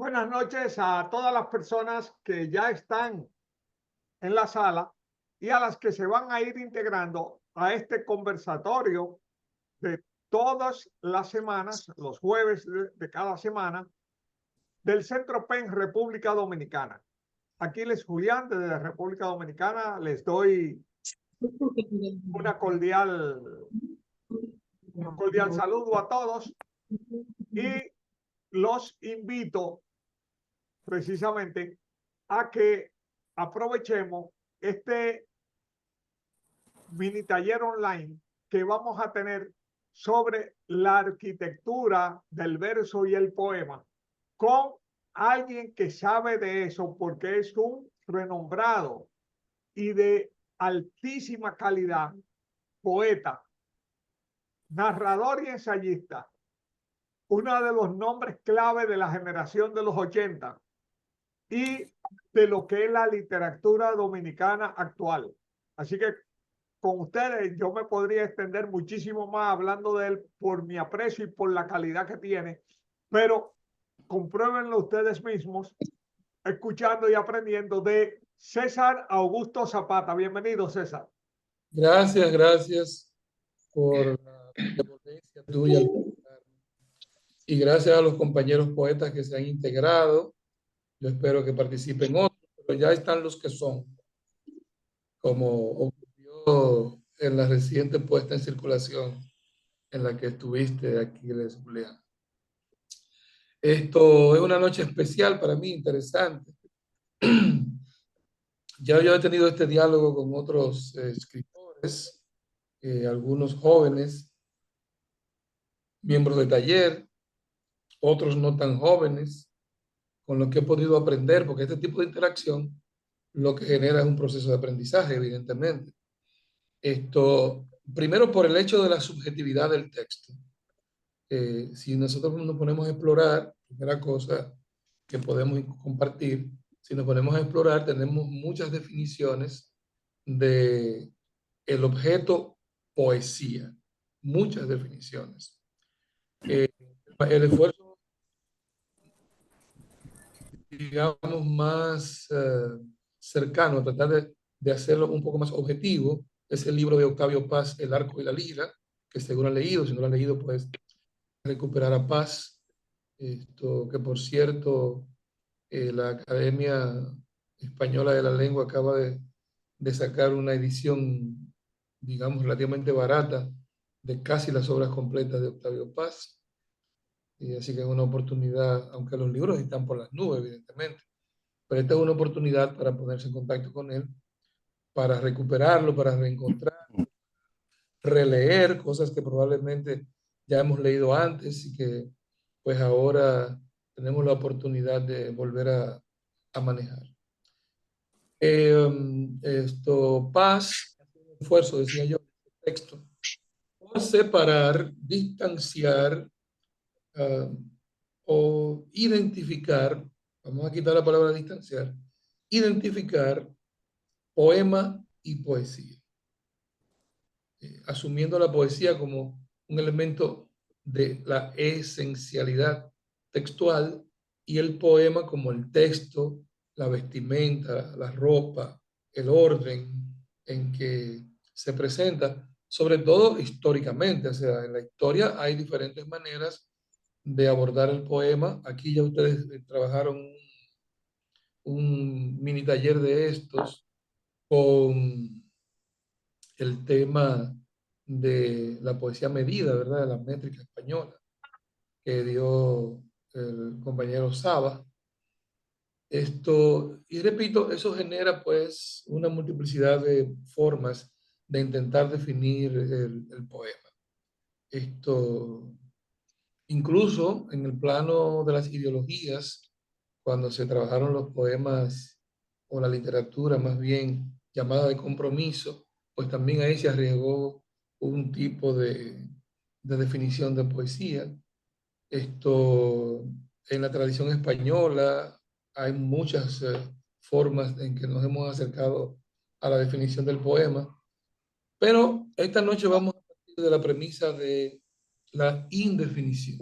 Buenas noches a todas las personas que ya están en la sala y a las que se van a ir integrando a este conversatorio de todas las semanas, los jueves de cada semana, del Centro PEN República Dominicana. Aquí les Julián desde República Dominicana, les doy una un cordial saludo a todos y los invito precisamente a que aprovechemos este mini taller online que vamos a tener sobre la arquitectura del verso y el poema con alguien que sabe de eso porque es un renombrado y de altísima calidad poeta, narrador y ensayista, uno de los nombres clave de la generación de los 80 y de lo que es la literatura dominicana actual. Así que con ustedes yo me podría extender muchísimo más hablando de él por mi aprecio y por la calidad que tiene, pero compruébenlo ustedes mismos escuchando y aprendiendo de César Augusto Zapata. Bienvenido, César. Gracias por la benevolencia tuya al invitarme. Y gracias a los compañeros poetas que se han integrado. Yo espero que participen otros, pero ya están los que son, como ocurrió en la reciente puesta en circulación en la que estuviste aquí, Julián. Esto es una noche especial para mí, interesante. Ya yo he tenido este diálogo con otros escritores, algunos jóvenes, miembros de taller, otros no tan jóvenes, con los que he podido aprender, porque este tipo de interacción lo que genera es un proceso de aprendizaje, evidentemente. Esto, primero por el hecho de la subjetividad del texto. Si nosotros nos ponemos a explorar, primera cosa que podemos compartir, si nos ponemos a explorar, tenemos muchas definiciones de el objeto poesía, muchas definiciones. El esfuerzo, digamos, más cercano, a tratar de hacerlo un poco más objetivo, es el libro de Octavio Paz, El arco y la lira, que seguro han leído, si no lo han leído, pues recuperar a Paz, esto que por cierto, la Academia Española de la Lengua acaba de sacar una edición, digamos, relativamente barata de casi las obras completas de Octavio Paz. Y así que es una oportunidad, aunque los libros están por las nubes, evidentemente, pero esta es una oportunidad para ponerse en contacto con él, para recuperarlo, para reencontrar, releer cosas que probablemente ya hemos leído antes y que pues ahora tenemos la oportunidad de volver a manejar. Paz, un esfuerzo, decía yo, texto, por separar, distanciar o identificar, vamos a quitar la palabra distanciar, identificar poema y poesía, asumiendo la poesía como un elemento de la esencialidad textual y el poema como el texto, la vestimenta, la ropa, el orden en que se presenta, sobre todo históricamente. O sea, en la historia hay diferentes maneras de abordar el poema. Aquí ya ustedes trabajaron un mini taller de estos con el tema de la poesía medida, ¿verdad? De la métrica española que dio el compañero Saba. Y repito, eso genera pues una multiplicidad de formas de intentar definir el poema. Esto, incluso en el plano de las ideologías, cuando se trabajaron los poemas o la literatura más bien llamada de compromiso, pues también ahí se arriesgó un tipo de definición de poesía. En la tradición española hay muchas formas en que nos hemos acercado a la definición del poema, pero esta noche vamos a partir de la premisa de la indefinición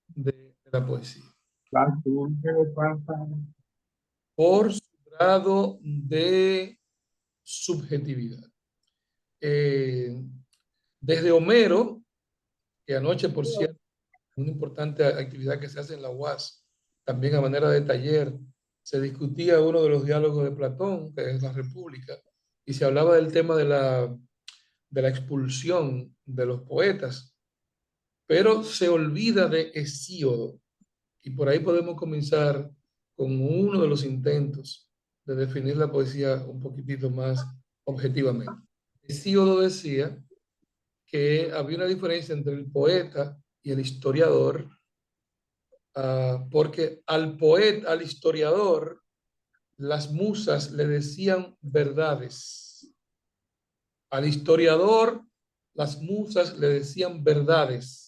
del de la poesía, La por su grado de subjetividad. Desde Homero, que anoche, por cierto, una importante actividad que se hace en la UAS, también a manera de taller, se discutía uno de los diálogos de Platón, que es la República, y se hablaba del tema de la expulsión de los poetas, pero se olvida de Hesíodo, y por ahí podemos comenzar con uno de los intentos de definir la poesía un poquitito más objetivamente. Hesíodo decía que había una diferencia entre el poeta y el historiador, porque al poeta, al historiador, las musas le decían verdades. Al historiador, las musas le decían verdades.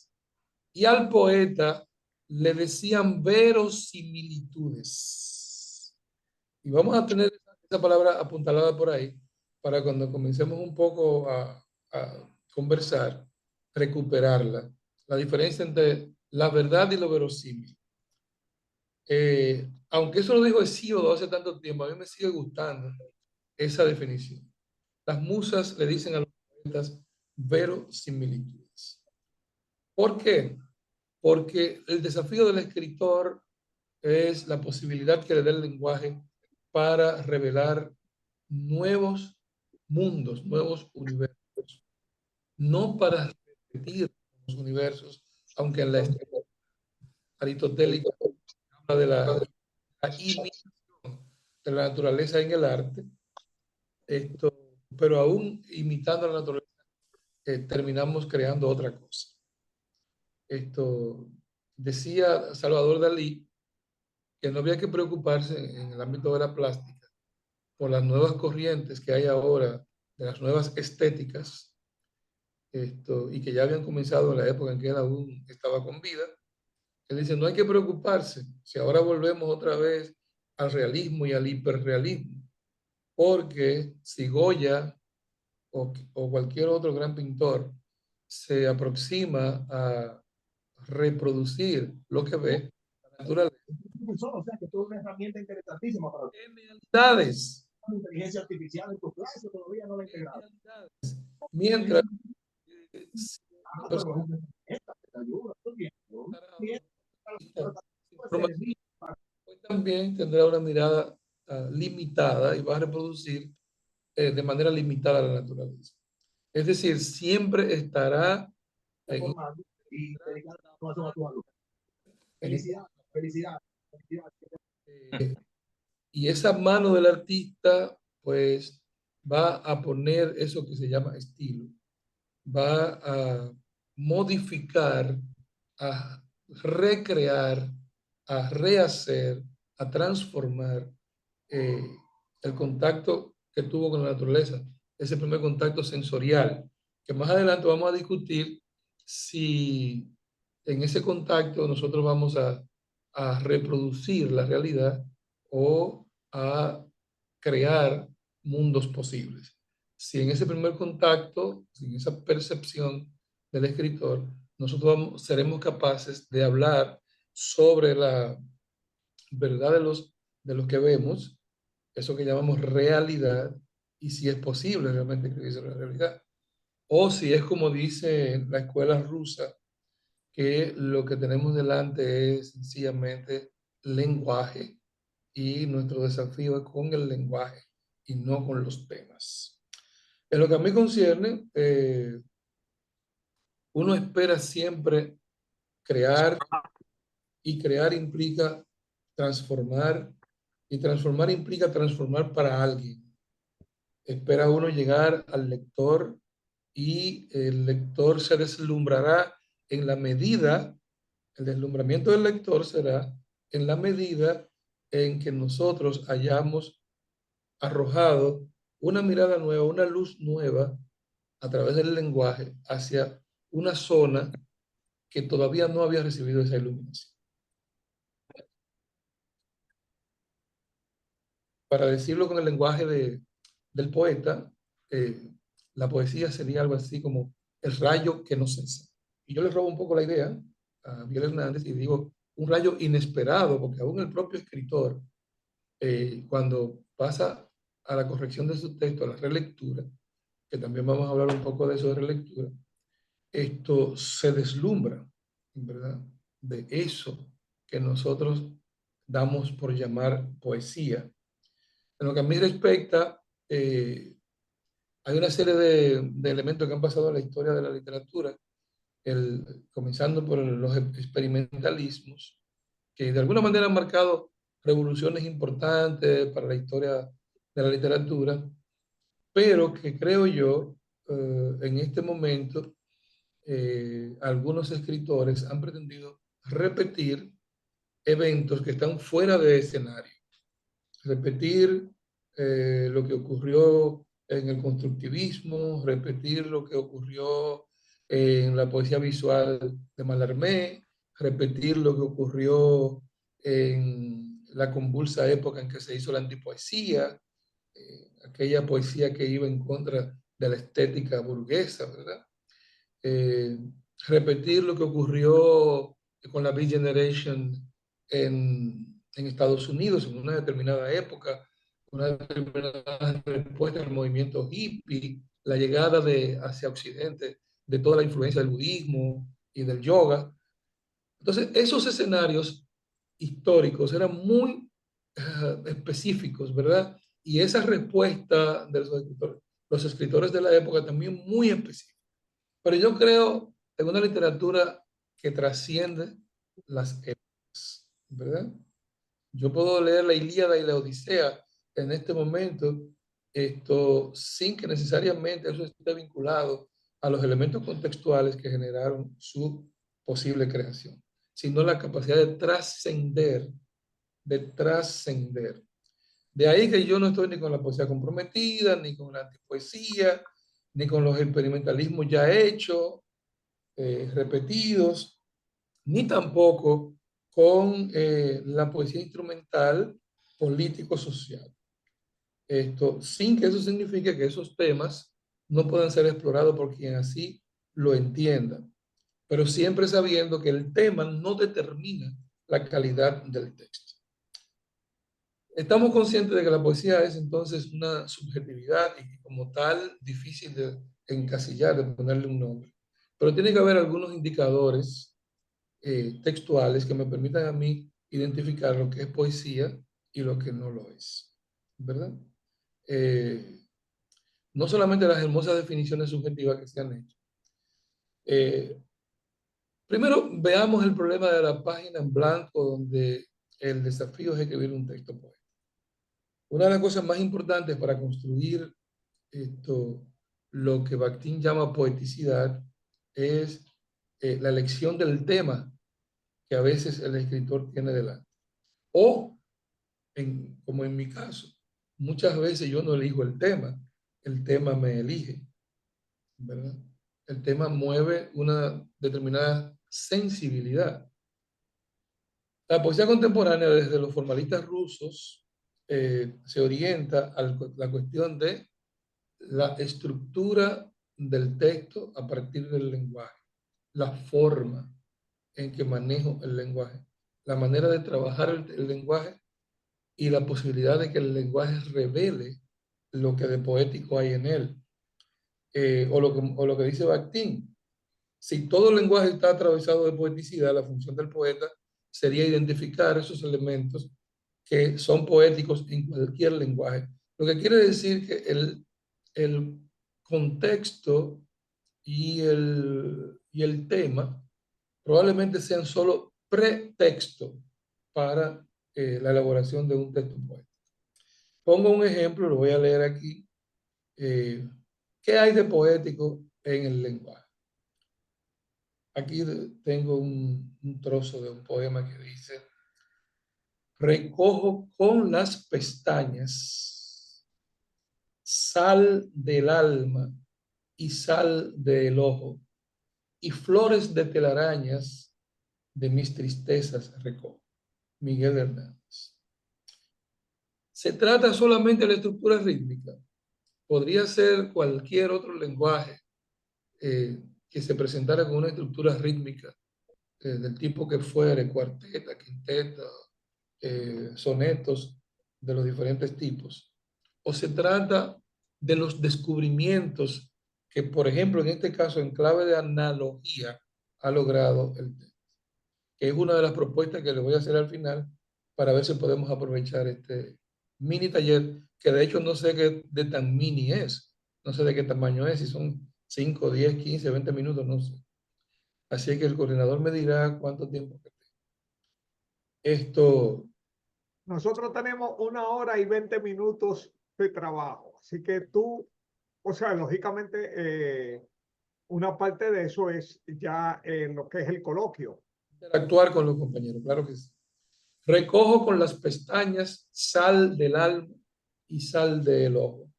Y al poeta le decían verosimilitudes. Y vamos a tener esa palabra apuntalada por ahí para cuando comencemos un poco a conversar, recuperarla. La diferencia entre la verdad y lo verosímil. Aunque eso lo dijo Hesíodo hace tanto tiempo, a mí me sigue gustando esa definición. Las musas le dicen a los poetas verosimilitudes. ¿Por qué? Porque el desafío del escritor es la posibilidad que le dé el lenguaje para revelar nuevos mundos, nuevos universos, no para repetir los universos, aunque en la estética aristotélica habla de la imitación de la naturaleza en el arte, pero aún imitando la naturaleza, terminamos creando otra cosa. Decía Salvador Dalí que no había que preocuparse en el ámbito de la plástica por las nuevas corrientes que hay ahora, de las nuevas estéticas, y que ya habían comenzado en la época en que él aún estaba con vida. Él dice, no hay que preocuparse si ahora volvemos otra vez al realismo y al hiperrealismo, porque si Goya o cualquier otro gran pintor se aproxima a reproducir lo que ve, la naturaleza, o sea, que es una herramienta interesantísima para realidades, la inteligencia artificial en tu clase, todavía no la he integrado. mientras también tendrá una mirada limitada y va a reproducir de manera limitada la naturaleza. Es decir, siempre estará en, y dedicar la información a tus alumnos. Felicidad, felicidad, felicidad. Y esa mano del artista, pues, va a poner eso que se llama estilo, va a modificar, a recrear, a rehacer, a transformar eh, el contacto que tuvo con la naturaleza, ese primer contacto sensorial, que más adelante vamos a discutir si en ese contacto nosotros vamos a reproducir la realidad o a crear mundos posibles. Si en ese primer contacto, en esa percepción del escritor, nosotros seremos capaces de hablar sobre la verdad de los que vemos, eso que llamamos realidad, y si es posible realmente escribir sobre la realidad. O si es como dice la escuela rusa, que lo que tenemos delante es sencillamente lenguaje y nuestro desafío es con el lenguaje y no con los temas. En lo que a mí concierne, uno espera siempre crear y crear implica transformar y transformar implica transformar para alguien. Espera uno llegar al lector y el lector se deslumbrará en la medida, el deslumbramiento del lector será en la medida en que nosotros hayamos arrojado una mirada nueva, una luz nueva a través del lenguaje hacia una zona que todavía no había recibido esa iluminación. Para decirlo con el lenguaje del poeta, la poesía sería algo así como el rayo que nos enseña. Y yo le robo un poco la idea a Miguel Hernández y digo un rayo inesperado, porque aún el propio escritor, cuando pasa a la corrección de su texto, a la relectura, que también vamos a hablar un poco de eso de relectura, esto se deslumbra, ¿verdad? De eso que nosotros damos por llamar poesía. En lo que a mí respecta, hay una serie de elementos que han pasado en la historia de la literatura, comenzando por los experimentalismos, que de alguna manera han marcado revoluciones importantes para la historia de la literatura, pero que creo yo, en este momento, algunos escritores han pretendido repetir eventos que están fuera de escenario, repetir lo que ocurrió en el constructivismo, repetir lo que ocurrió en la poesía visual de Mallarmé, repetir lo que ocurrió en la convulsa época en que se hizo la antipoesía, aquella poesía que iba en contra de la estética burguesa, ¿verdad? eh, Repetir lo que ocurrió con la Beat Generation en Estados Unidos en una determinada época, una determinada respuesta al movimiento hippie, la llegada hacia Occidente de toda la influencia del budismo y del yoga. Entonces, esos escenarios históricos eran muy específicos, ¿verdad? Y esa respuesta de los escritores de la época también muy específica. Pero yo creo en una literatura que trasciende las épocas, ¿verdad? Yo puedo leer la Ilíada y la Odisea en este momento, esto sin que necesariamente eso esté vinculado a los elementos contextuales que generaron su posible creación, sino la capacidad de trascender, de trascender. De ahí que yo no estoy ni con la poesía comprometida, ni con la antipoesía, ni con los experimentalismos ya hechos, repetidos, ni tampoco con la poesía instrumental político-social. Esto, sin que eso signifique que esos temas no puedan ser explorados por quien así lo entienda, pero siempre sabiendo que el tema no determina la calidad del texto. Estamos conscientes de que la poesía es entonces una subjetividad y como tal difícil de encasillar, de ponerle un nombre. Pero tiene que haber algunos indicadores textuales que me permitan a mí identificar lo que es poesía y lo que no lo es, ¿verdad? No solamente las hermosas definiciones subjetivas que se han hecho. Primero, veamos el problema de la página en blanco, donde el desafío es escribir un texto poético. Una de las cosas más importantes para construir esto, lo que Bakhtin llama poeticidad, es la elección del tema que a veces el escritor tiene delante. O, como en mi caso, muchas veces yo no elijo el tema me elige, ¿verdad? El tema mueve una determinada sensibilidad. La poesía contemporánea, desde los formalistas rusos, se orienta a la cuestión de la estructura del texto a partir del lenguaje, la forma en que manejo el lenguaje, la manera de trabajar el lenguaje y la posibilidad de que el lenguaje revele lo que de poético hay en él. O lo que dice Bakhtin, si todo el lenguaje está atravesado de poeticidad, la función del poeta sería identificar esos elementos que son poéticos en cualquier lenguaje. Lo que quiere decir que el contexto y el tema probablemente sean solo pretexto para la elaboración de un texto poético. Pongo un ejemplo, lo voy a leer aquí. ¿Qué hay de poético en el lenguaje? Aquí tengo un trozo de un poema que dice: recojo con las pestañas sal del alma y sal del ojo, y flores de telarañas de mis tristezas recojo. Miguel Hernández. ¿Se trata solamente de la estructura rítmica? Podría ser cualquier otro lenguaje que se presentara con una estructura rítmica del tipo que fuere, cuarteta, quinteta, sonetos de los diferentes tipos, o se trata de los descubrimientos que, por ejemplo, en este caso, en clave de analogía, ha logrado el tema, que es una de las propuestas que le voy a hacer al final para ver si podemos aprovechar este mini taller, que de hecho no sé qué de tan mini es, no sé de qué tamaño es, si son 5, 10, 15, 20 minutos, no sé. Así que el coordinador me dirá cuánto tiempo que tengo. Esto, Nosotros tenemos 1 hora y 20 minutos de trabajo, así que tú, o sea, lógicamente, una parte de eso es ya lo que es el coloquio. interactuar con los compañeros, claro que sí. Recojo con las pestañas sal del alma y sal del ojo,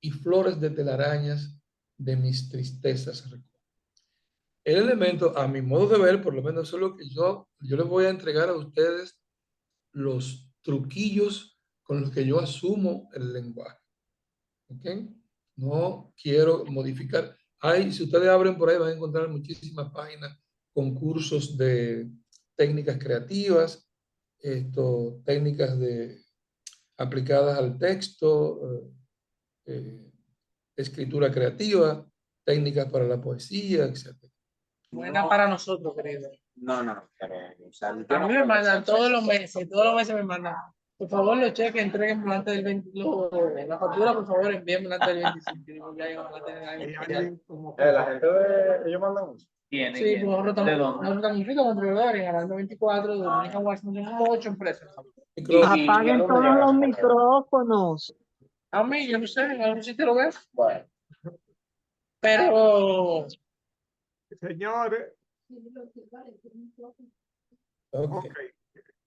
y flores de telarañas de mis tristezas recojo. El elemento, a mi modo de ver, por lo menos eso es lo que yo les voy a entregar a ustedes los truquillos con los que yo asumo el lenguaje. ¿Ok? No quiero modificar. Si ustedes abren por ahí, van a encontrar muchísimas páginas con cursos de técnicas creativas, técnicas aplicadas al texto, escritura creativa, técnicas para la poesía, etc. Buena para nosotros, querido. No, pero o sea, A mí me mandan todos los meses me mandan. Por favor, los cheques entreguen antes del 20, la factura, por favor, envíenme antes del 25. Ya llegamos a tener Hay algo. alguien como que la gente de ellos mandan mucho. Sí, pues nosotros estamos controladores en Arando 24, de Dominican Washington, tenemos 8 empresas. Apaguen todos los micrófonos. A mí, yo no sé, a ver si te lo ves. Bueno. Pero señores, Ok. ok,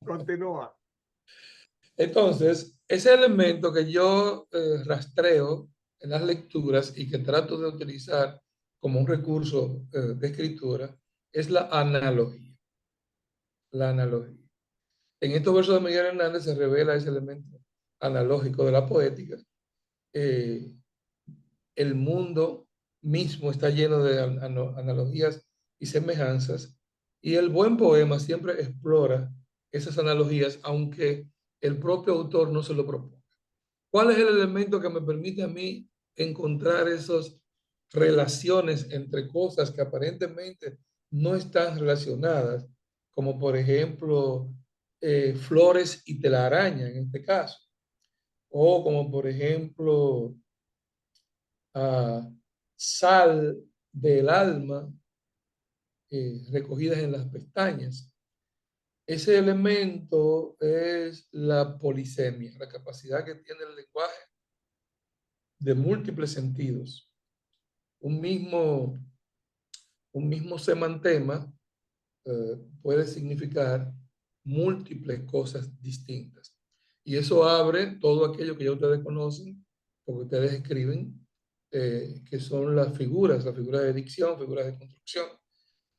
continúa. Entonces, ese elemento que yo rastreo en las lecturas y que trato de utilizar como un recurso de escritura es la analogía. La analogía. En estos versos de Miguel Hernández se revela ese elemento analógico de la poética. El mundo mismo está lleno de analogías y semejanzas, y el buen poema siempre explora esas analogías, aunque el propio autor no se lo proponga. ¿Cuál es el elemento que me permite a mí encontrar esas relaciones entre cosas que aparentemente no están relacionadas, como por ejemplo flores y telaraña en este caso, o como por ejemplo sal del alma recogidas en las pestañas? Ese elemento es la polisemia, la capacidad que tiene el lenguaje de múltiples sentidos. Un mismo semantema puede significar múltiples cosas distintas. Y eso abre todo aquello que ya ustedes conocen, porque ustedes escriben, que son las figuras de dicción, figuras de construcción.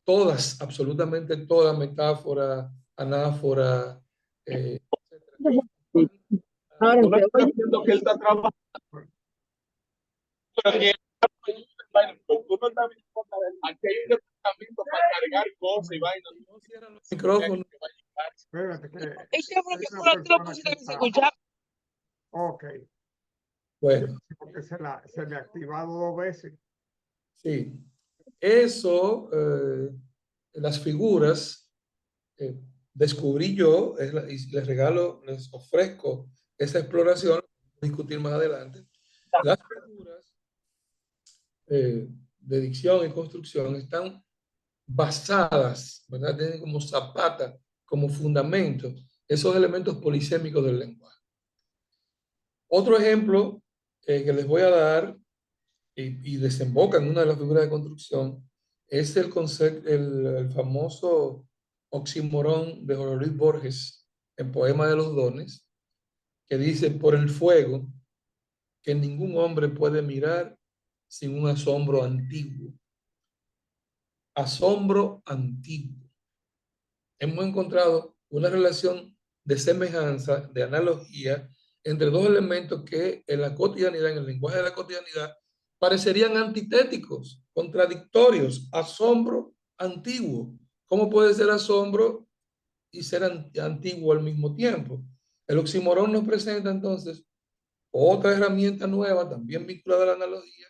Todas, absolutamente todas, metáfora, anáfora, Ahora, Tú no se estás oye. viendo que él está trabajando. Pero que tú no estás viendo aquí hay un departamento para cargar cosas y vainas. no cierran los micrófonos. Espérate, que es que hay una tú lo persona pusiste que que se está. escuchaba. Ok, Bueno, porque se le ha activado 2 veces. sí. Eso, las figuras, descubrí yo, y les regalo, les ofrezco esa exploración, discutir más adelante. Las figuras de dicción y construcción están basadas, ¿verdad? Tienen como zapata, como fundamento, esos elementos polisémicos del lenguaje. Otro ejemplo que les voy a dar y desemboca en una de las figuras de construcción es el concepto, el famoso oxímoron de Jorge Luis Borges en Poema de los Dones, que dice: por el fuego que ningún hombre puede mirar sin un asombro antiguo. Asombro antiguo. Hemos encontrado una relación de semejanza, de analogía, entre dos elementos que en la cotidianidad, en el lenguaje de la cotidianidad, parecerían antitéticos, contradictorios. Asombro antiguo, ¿Cómo puede ser asombro y ser antiguo al mismo tiempo? El oxímoron nos presenta entonces otra herramienta nueva, también vinculada a la analogía,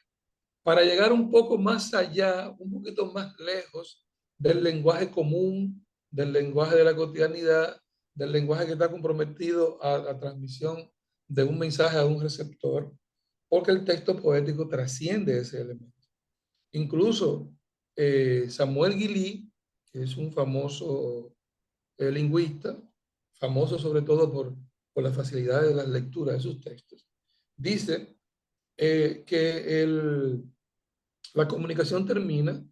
para llegar un poco más allá, un poquito más lejos del lenguaje común, del lenguaje de la cotidianidad, del lenguaje que está comprometido a la transmisión de un mensaje a un receptor, porque el texto poético trasciende ese elemento. Incluso Samuel Guilly, que es un famoso lingüista, famoso sobre todo por la facilidad de la lectura de sus textos, dice que la comunicación termina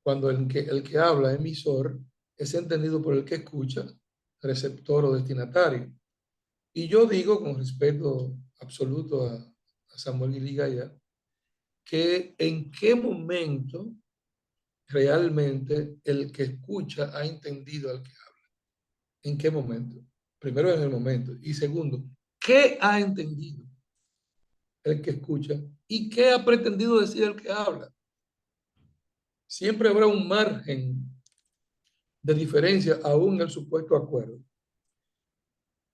cuando el que habla, emisor, es entendido por el que escucha, receptor o destinatario. Y yo digo, con respeto absoluto a Samuel Guilly Gaya, que en qué momento realmente el que escucha ha entendido al que habla. ¿En qué momento? Primero, en el momento. Y segundo, ¿qué ha entendido el que escucha y qué ha pretendido decir el que habla? Siempre habrá un margen de diferencia aún en el supuesto acuerdo.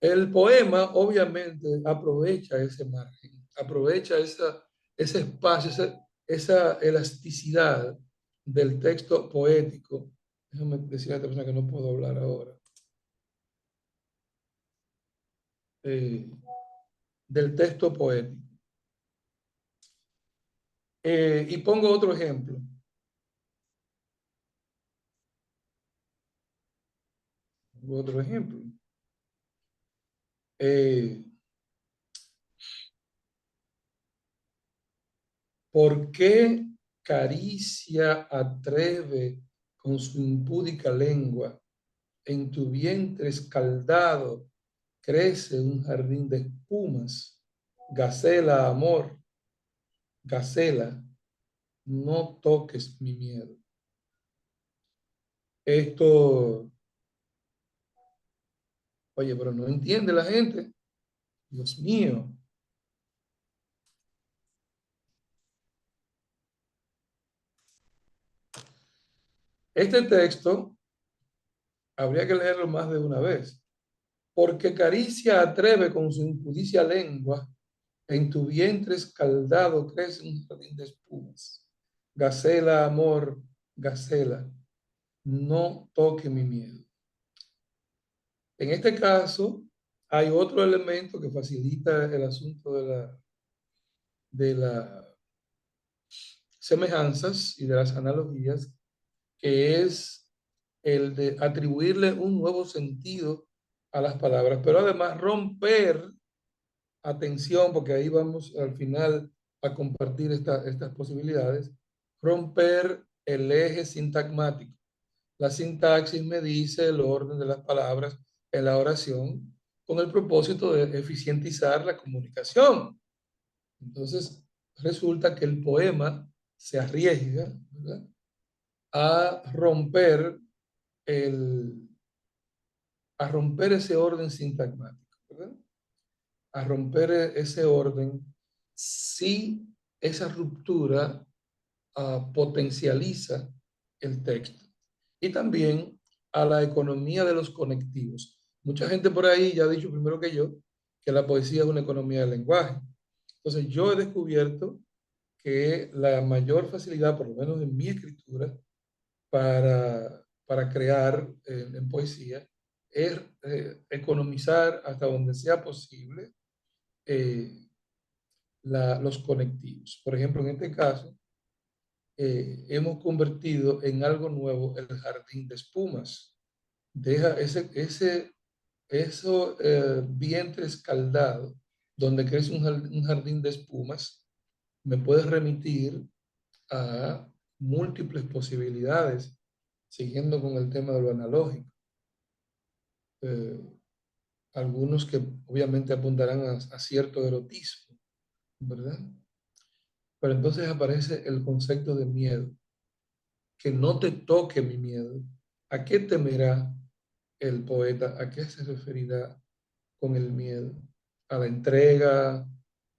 El poema obviamente aprovecha ese margen, aprovecha ese espacio, esa elasticidad del texto poético. Déjame decir a esta persona que no puedo hablar ahora. Del texto poético. Y pongo otro ejemplo. Otro ejemplo. ¿Por qué Caricia atreve con su impúdica lengua? En tu vientre escaldado crece un jardín de espumas. Gacela, amor, Gacela, no toques mi miedo. Esto, oye, pero no entiende la gente. Dios mío. Este texto habría que leerlo más de una vez. Porque Caricia atreve con su impudicia lengua, en tu vientre escaldado crece un jardín de espumas. Gacela, amor, Gacela, no toque mi miedo. En este caso, hay otro elemento que facilita el asunto de las semejanzas y de las analogías, que es el de atribuirle un nuevo sentido a las palabras, pero además romper, atención, porque ahí vamos al final a compartir estas posibilidades, romper el eje sintagmático. La sintaxis me dice el orden de las palabras en la oración con el propósito de eficientizar la comunicación. Entonces, resulta que el poema se arriesga, ¿verdad?, a romper ese orden sintagmático, ¿verdad?, a romper ese orden si esa ruptura potencializa el texto. Y también a la economía de los conectivos. Mucha gente por ahí ya ha dicho primero que yo que la poesía es una economía del lenguaje. Entonces yo he descubierto que la mayor facilidad, por lo menos en mi escritura, para crear en poesía, es economizar hasta donde sea posible los conectivos. Por ejemplo, en este caso, hemos convertido en algo nuevo el jardín de espumas. Deja eso vientre escaldado, donde crece un jardín de espumas, me puede remitir a múltiples posibilidades, siguiendo con el tema de lo analógico. Algunos que obviamente apuntarán a cierto erotismo, ¿verdad? Pero entonces aparece el concepto de miedo. Que no te toque mi miedo. ¿A qué temerá el poeta? ¿A qué se referirá con el miedo? ¿A la entrega,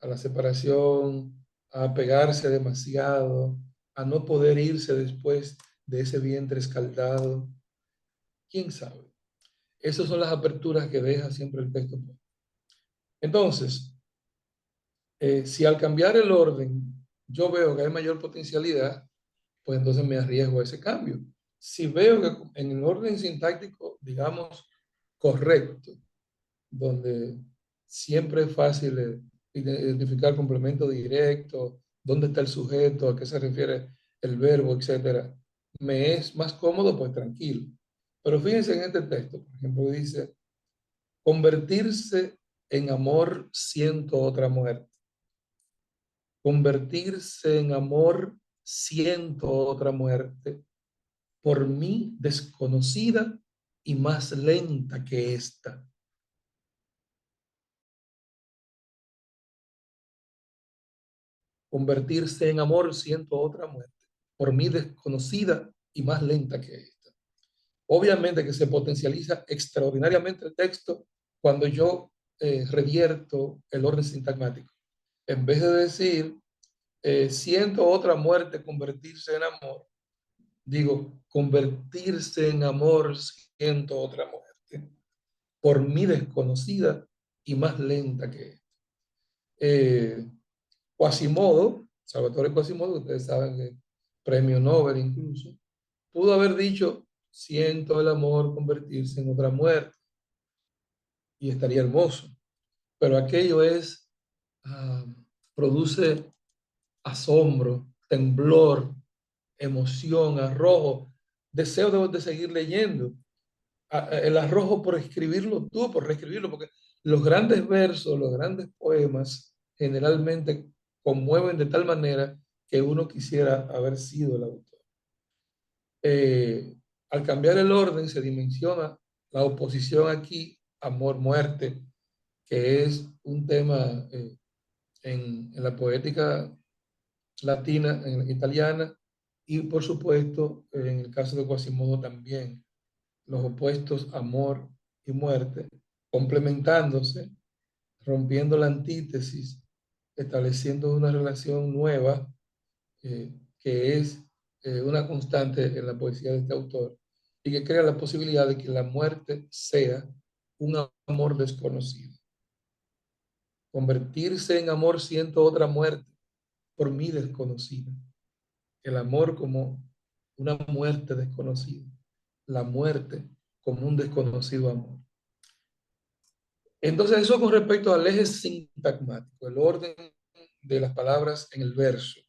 a la separación, a apegarse demasiado, a no poder irse después de ese vientre escaldado? ¿Quién sabe? Esas son las aperturas que deja siempre el texto. Entonces, si al cambiar el orden yo veo que hay mayor potencialidad, pues entonces me arriesgo a ese cambio. Si veo que en el orden sintáctico, digamos, correcto, donde siempre es fácil identificar complemento directo, dónde está el sujeto, a qué se refiere el verbo, etcétera, me es más cómodo, pues tranquilo. Pero fíjense en este texto, por ejemplo, dice, convertirse en amor siento otra muerte. Convertirse en amor siento otra muerte, por mí desconocida y más lenta que esta. Convertirse en amor siento otra muerte, por mí desconocida y más lenta que esta. Obviamente que se potencializa extraordinariamente el texto cuando yo revierto el orden sintagmático. En vez de decir, siento otra muerte convertirse en amor, digo, convertirse en amor siento otra muerte, por mí desconocida y más lenta que esta. Quasimodo, Salvatore Quasimodo, ustedes saben que premio Nobel incluso, pudo haber dicho, siento el amor convertirse en otra muerte, y estaría hermoso, pero aquello es, produce asombro, temblor, emoción, arrojo, deseo de seguir leyendo, el arrojo por escribirlo tú, por reescribirlo, porque los grandes versos, los grandes poemas, generalmente conmueven de tal manera que uno quisiera haber sido el autor. Al cambiar el orden se dimensiona la oposición aquí, amor-muerte, que es un tema en la poética latina, en la italiana, y por supuesto en el caso de Quasimodo también, los opuestos amor y muerte, complementándose, rompiendo la antítesis, estableciendo una relación nueva que es una constante en la poesía de este autor y que crea la posibilidad de que la muerte sea un amor desconocido. Convertirse en amor siento otra muerte por mí desconocida. El amor como una muerte desconocida. La muerte como un desconocido amor. Entonces eso con respecto al eje sintagmático, el orden de las palabras en el verso.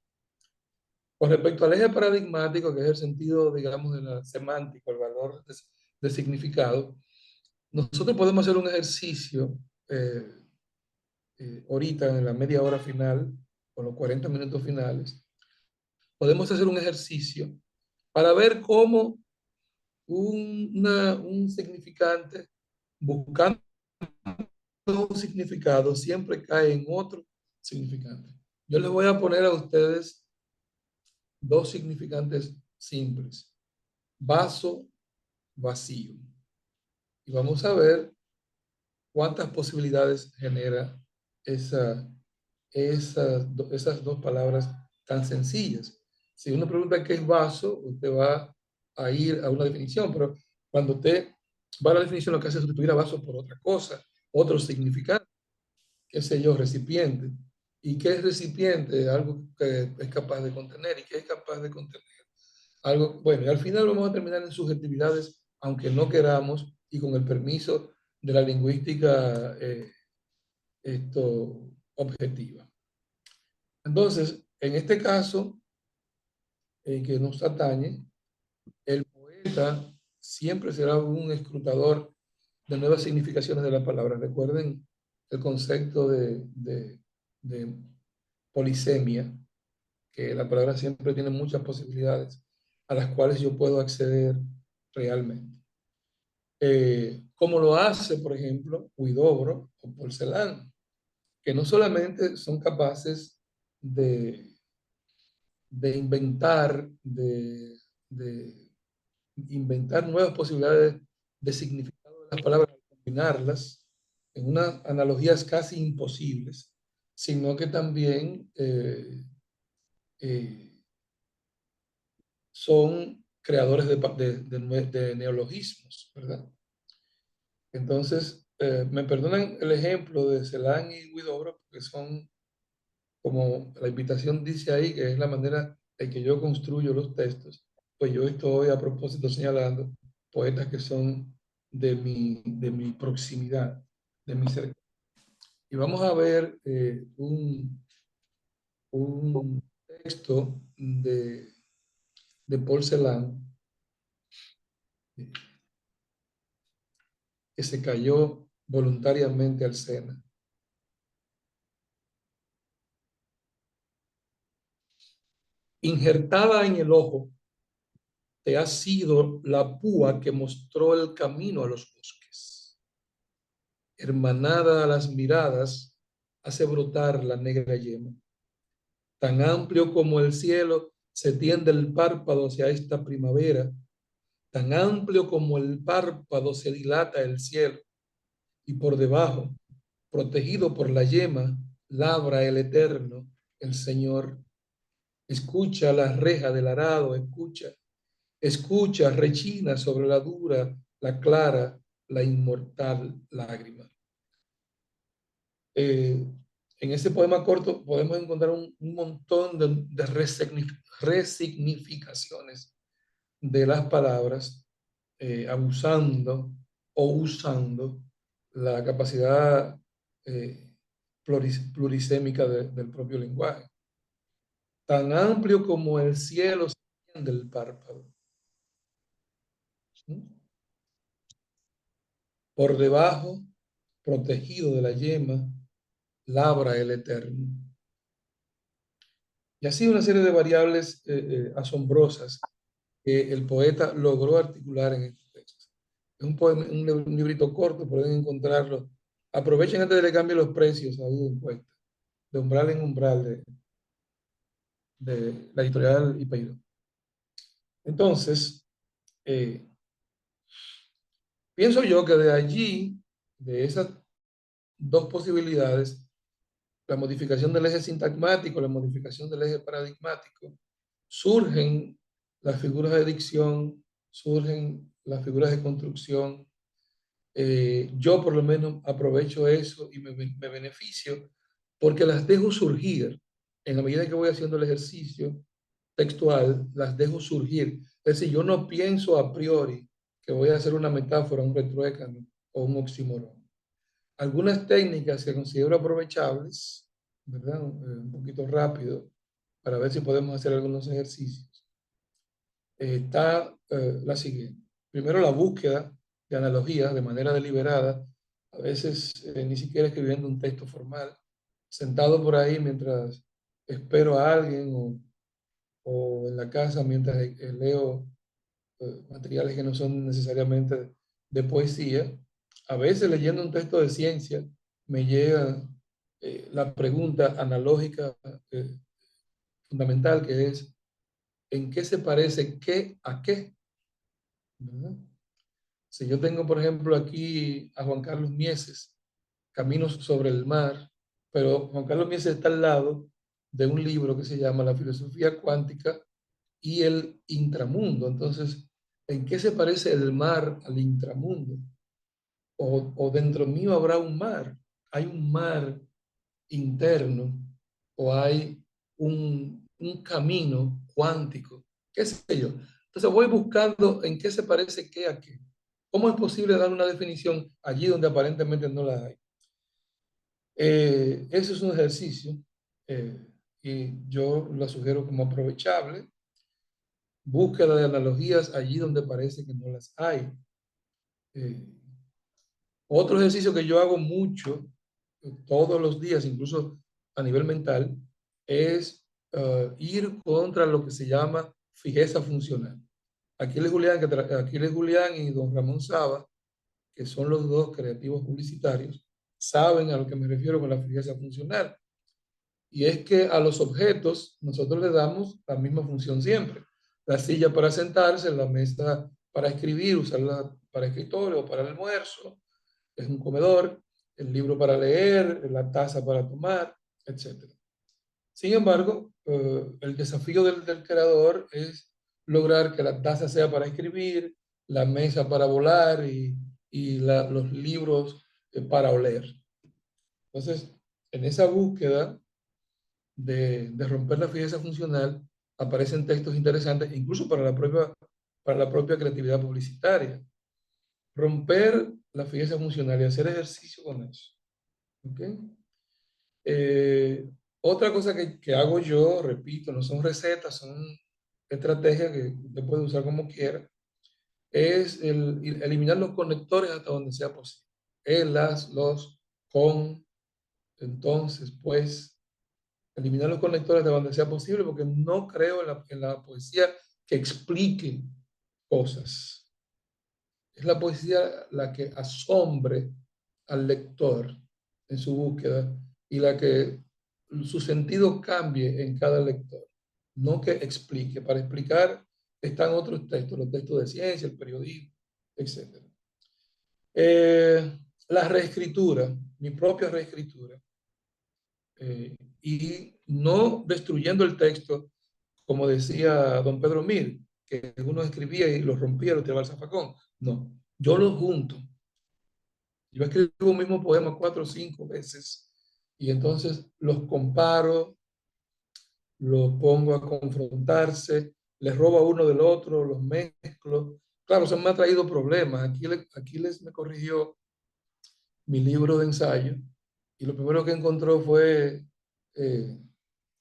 Con respecto al eje paradigmático, que es el sentido, digamos, de la semántica, el valor de significado, nosotros podemos hacer un ejercicio ahorita en la media hora final, con los 40 minutos finales, podemos hacer un ejercicio para ver cómo un significante buscando un significado siempre cae en otro significante. Yo les voy a poner a ustedes dos significantes simples. Vaso, vacío. Y vamos a ver cuántas posibilidades genera esas dos palabras tan sencillas. Si uno pregunta qué es vaso, usted va a ir a una definición, pero cuando usted va a la definición, lo que hace es sustituir a vaso por otra cosa, otro significante, qué sé yo, recipiente. ¿Y qué es recipiente? Algo que es capaz de contener. ¿Y qué es capaz de contener? Algo, bueno, y al final vamos a terminar en subjetividades, aunque no queramos, y con el permiso de la lingüística objetiva. Entonces, en este caso, que nos atañe, el poeta siempre será un escrutador de nuevas significaciones de la palabra. Recuerden el concepto de polisemia, que la palabra siempre tiene muchas posibilidades a las cuales yo puedo acceder realmente. Como lo hace, por ejemplo, Huidobro o Porcelana, que no solamente son capaces de inventar, de inventar nuevas posibilidades de significado de las palabras, combinarlas en unas analogías casi imposibles, sino que también son creadores de neologismos, ¿verdad? Entonces, me perdonan el ejemplo de Celan y Huidobro, porque son, como la invitación dice ahí, que es la manera en que yo construyo los textos, pues yo estoy a propósito señalando poetas que son de mi proximidad, de mi cercanía. Y vamos a ver un texto de Paul Celan, que se cayó voluntariamente al Sena. Injertada en el ojo, te ha sido la púa que mostró el camino a los bosques. Hermanada a las miradas, hace brotar la negra yema. Tan amplio como el cielo se tiende el párpado hacia esta primavera, tan amplio como el párpado se dilata el cielo, y por debajo, protegido por la yema, labra el Eterno, el Señor. Escucha la reja del arado, escucha, escucha, rechina sobre la dura, la clara, la inmortal lágrima. En ese poema corto podemos encontrar un montón de resignificaciones de las palabras, abusando o usando la capacidad plurisémica del propio lenguaje. Tan amplio como el cielo se tiende el párpado. Por debajo, protegido de la yema, labra el Eterno. Y así una serie de variables asombrosas que el poeta logró articular en este texto. Es un librito corto, pueden encontrarlo. Aprovechen antes de que cambien los precios ahí en cuenta, de umbral en umbral de la editorial Ipeiro. Entonces, pienso yo que de allí, de esas dos posibilidades, la modificación del eje sintagmático, la modificación del eje paradigmático, surgen las figuras de dicción, surgen las figuras de construcción. Yo por lo menos aprovecho eso y me beneficio porque las dejo surgir en la medida que voy haciendo el ejercicio textual, las dejo surgir. Es decir, yo no pienso a priori que voy a hacer una metáfora, un retruécano o un oxímoron. Algunas técnicas que considero aprovechables, ¿verdad? Un poquito rápido, para ver si podemos hacer algunos ejercicios. Está la siguiente. Primero, la búsqueda de analogías de manera deliberada, a veces ni siquiera escribiendo un texto formal, sentado por ahí mientras espero a alguien o en la casa mientras leo materiales que no son necesariamente de poesía. A veces leyendo un texto de ciencia me llega la pregunta analógica fundamental, que es ¿en qué se parece qué a qué? ¿Verdad? Si yo tengo, por ejemplo, aquí a Juan Carlos Mieses, Caminos sobre el Mar, pero Juan Carlos Mieses está al lado de un libro que se llama La filosofía cuántica y el intramundo. Entonces, ¿en qué se parece el mar al intramundo? O dentro mío habrá un mar. Hay un mar interno o hay un camino cuántico, qué sé yo. Entonces voy buscando en qué se parece qué a qué. ¿Cómo es posible dar una definición allí donde aparentemente no la hay? Eso es un ejercicio y yo lo sugiero como aprovechable. Búsqueda de analogías allí donde parece que no las hay. Otro ejercicio que yo hago mucho, todos los días, incluso a nivel mental, es ir contra lo que se llama fijeza funcional. Aquiles Julián y don Ramón Saba, que son los dos creativos publicitarios, saben a lo que me refiero con la fijeza funcional. Y es que a los objetos nosotros le damos la misma función siempre. La silla para sentarse, la mesa para escribir, usarla para escritorio o para el almuerzo, es un comedor, el libro para leer, la taza para tomar, etc. Sin embargo, el desafío del creador es lograr que la taza sea para escribir, la mesa para volar y los libros para oler. Entonces, en esa búsqueda de romper la fijeza funcional, aparecen textos interesantes, incluso para la propia creatividad publicitaria. Romper la fijeza funcional y hacer ejercicio con eso. ¿Okay? Otra cosa que hago yo, repito, no son recetas, son estrategias que usted puede usar como quiera, es eliminar los conectores hasta donde sea posible. El, las, los, con, entonces, pues, eliminar los conectores de donde sea posible porque no creo en la poesía que explique cosas. Es la poesía la que asombre al lector en su búsqueda y la que su sentido cambie en cada lector, no que explique. Para explicar están otros textos, los textos de ciencia, el periodismo, etc. La reescritura, mi propia reescritura, y no destruyendo el texto, como decía don Pedro Mir, que uno escribía y lo rompía, lo tiraba al zafacón. No, yo lo junto. Yo escribo un mismo poema 4 o 5 veces y entonces los comparo, los pongo a confrontarse, les robo a uno del otro, los mezclo. Claro, eso me ha traído problemas. Aquiles me corrigió mi libro de ensayo y lo primero que encontró fue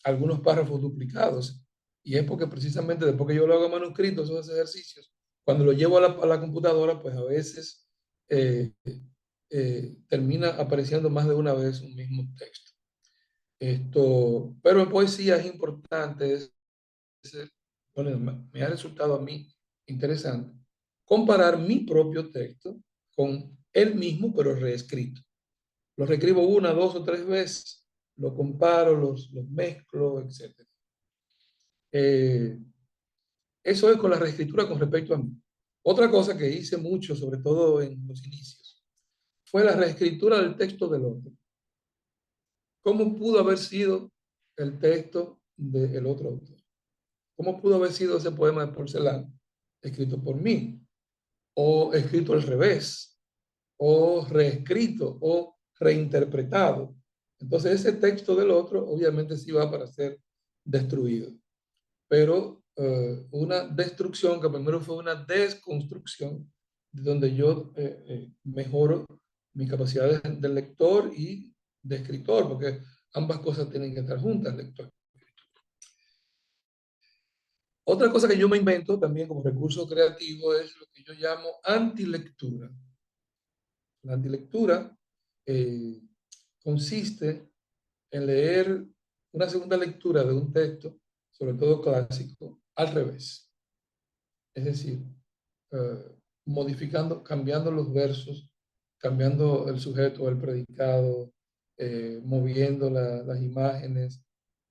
algunos párrafos duplicados. Y es porque precisamente después que yo lo hago manuscrito, esos ejercicios, cuando lo llevo a la computadora, pues a veces termina apareciendo más de una vez un mismo texto. Pero en poesía es importante, bueno, me ha resultado a mí interesante, comparar mi propio texto con el mismo, pero reescrito. Lo reescribo 1, 2 o 3 veces, lo comparo, los mezclo, etc. Eso es con la reescritura con respecto a mí. Otra cosa que hice mucho, sobre todo en los inicios, fue la reescritura del texto del otro. ¿Cómo pudo haber sido el texto del otro autor? ¿Cómo pudo haber sido ese poema de porcelana escrito por mí? O escrito al revés, o reescrito, o reinterpretado. Entonces ese texto del otro obviamente sí va para ser destruido. Pero una destrucción que primero fue una desconstrucción, donde yo mejoro mi capacidad de lector y de escritor, porque ambas cosas tienen que estar juntas, lector. Otra cosa que yo me invento también como recurso creativo es lo que yo llamo antilectura. La antilectura consiste en leer una segunda lectura de un texto, sobre todo clásico, al revés. Es decir, modificando, cambiando los versos, cambiando el sujeto o el predicado, moviendo las imágenes,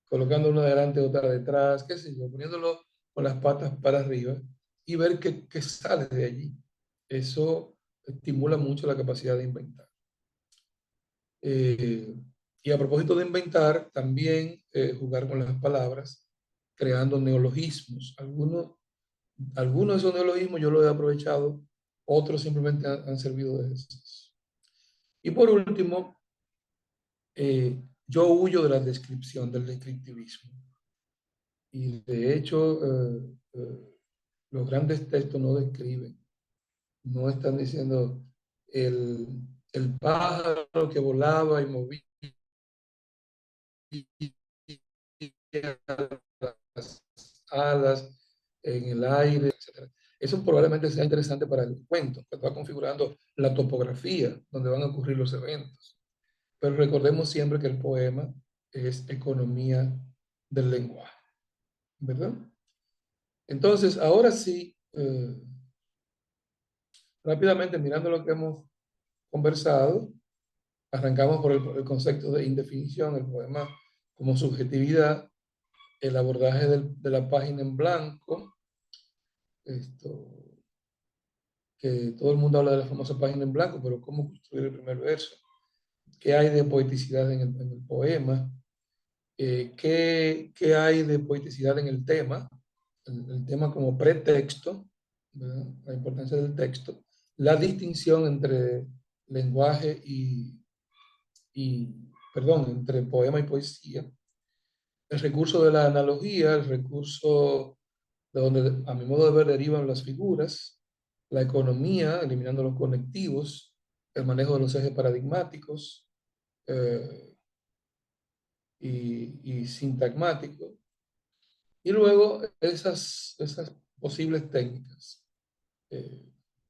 colocando una delante, otra detrás, qué sé yo, poniéndolo con las patas para arriba y ver qué sale de allí. Eso estimula mucho la capacidad de inventar. Y a propósito de inventar, también jugar con las palabras, creando neologismos. Algunos de esos neologismos yo los he aprovechado, otros simplemente han servido de ejercicio. Y por último, yo huyo de la descripción, del descriptivismo. Y de hecho, los grandes textos no describen, no están diciendo el pájaro que volaba y movía las alas en el aire, etc. Eso probablemente sea interesante para el cuento, que va configurando la topografía donde van a ocurrir los eventos. Pero recordemos siempre que el poema es economía del lenguaje, ¿verdad? Entonces, ahora sí, rápidamente mirando lo que hemos conversado, arrancamos por el concepto de indefinición, el poema como subjetividad, el abordaje de la página en blanco, que todo el mundo habla de la famosa página en blanco, pero ¿cómo construir el primer verso? ¿Qué hay de poeticidad en el poema? ¿Qué hay de poeticidad en el tema? el tema como pretexto, ¿verdad? La importancia del texto, la distinción entre lenguaje perdón, entre poema y poesía, el recurso de la analogía, el recurso de donde a mi modo de ver derivan las figuras, la economía, eliminando los conectivos, el manejo de los ejes paradigmáticos y sintagmáticos, y luego esas posibles técnicas.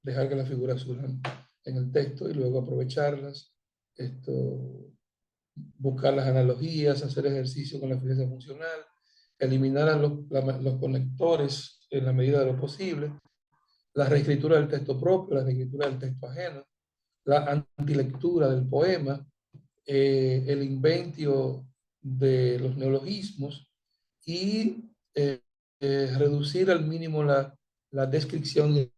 Dejar que las figuras surjan en el texto y luego aprovecharlas, buscar las analogías, hacer ejercicio con la física funcional, eliminar a los conectores en la medida de lo posible, la reescritura del texto propio, la reescritura del texto ajeno, la antilectura del poema, el inventio de los neologismos y reducir al mínimo la descripción y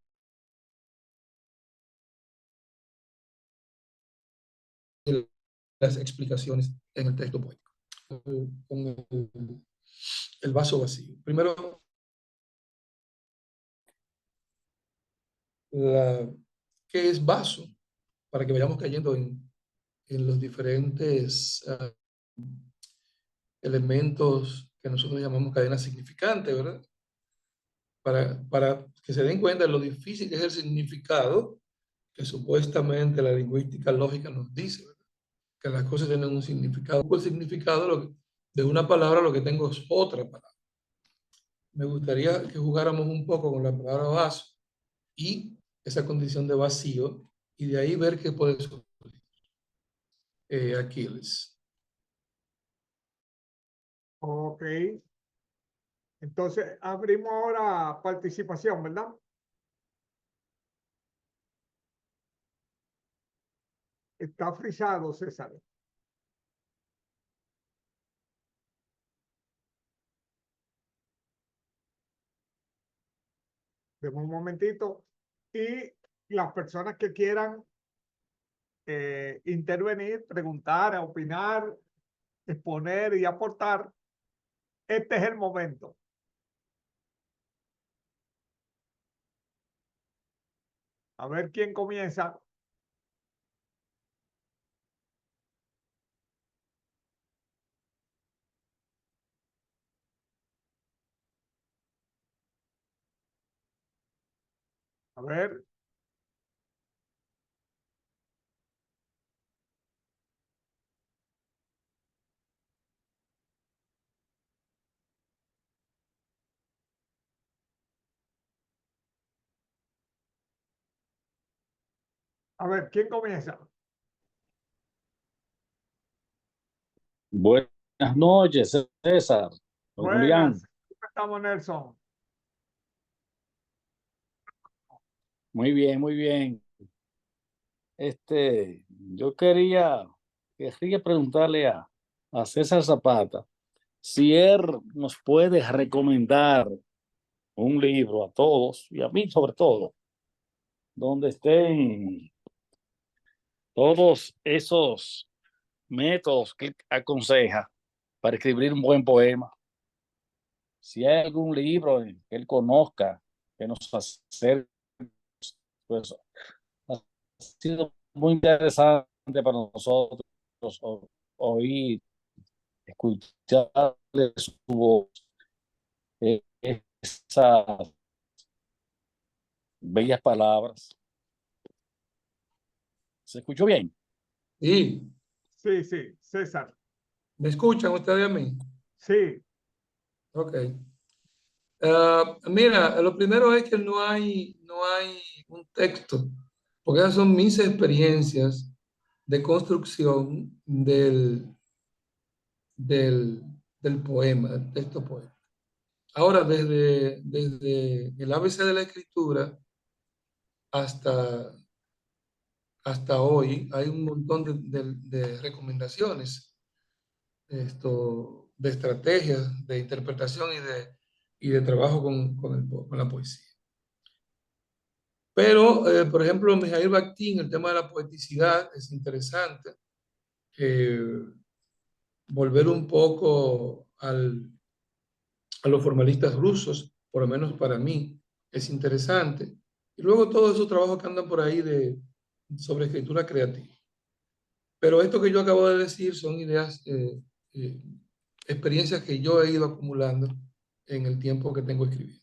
las explicaciones en el texto poético. Con el vaso vacío. Primero, ¿qué es vaso? Para que vayamos cayendo en los diferentes elementos que nosotros llamamos cadenas significantes, ¿verdad? Para que se den cuenta de lo difícil que es el significado que supuestamente la lingüística lógica nos dice, ¿verdad? Que las cosas tienen un significado. El significado de una palabra, lo que tengo es otra palabra. Me gustaría que jugáramos un poco con la palabra vaso y esa condición de vacío, y de ahí ver qué puede surgir. Aquiles. Ok. Entonces, abrimos ahora participación, ¿verdad? Está frisado, César. Demos un momentito. Y las personas que quieran intervenir, preguntar, opinar, exponer y aportar, este es el momento. A ver quién comienza. A ver. A ver, ¿quién comienza? Buenas noches, César. Don Julián. Buenas. ¿Cómo estamos, Nelson? Muy bien, muy bien. Yo quería preguntarle a César Zapata si él nos puede recomendar un libro a todos, y a mí sobre todo, donde estén todos esos métodos que aconseja para escribir un buen poema. Si hay algún libro que él conozca que nos acerque, pues ha sido muy interesante para nosotros oír, escucharle su voz, esas bellas palabras. ¿Se escuchó bien? Sí, Sí, sí, César. ¿me escuchan ustedes a mí? Sí. Ok. Mira, lo primero es que no hay un texto, porque esas son mis experiencias de construcción del poema, del texto poema. Ahora, desde el ABC de la escritura hasta hoy, hay un montón de recomendaciones, de estrategias, de interpretación y de trabajo con la poesía. Pero, por ejemplo, Mijail Bakhtin, el tema de la poeticidad es interesante. Volver un poco a los formalistas rusos, por lo menos para mí, es interesante. Y luego todos esos trabajos que andan por ahí sobre escritura creativa. Pero esto que yo acabo de decir son ideas, experiencias que yo he ido acumulando en el tiempo que tengo escribiendo.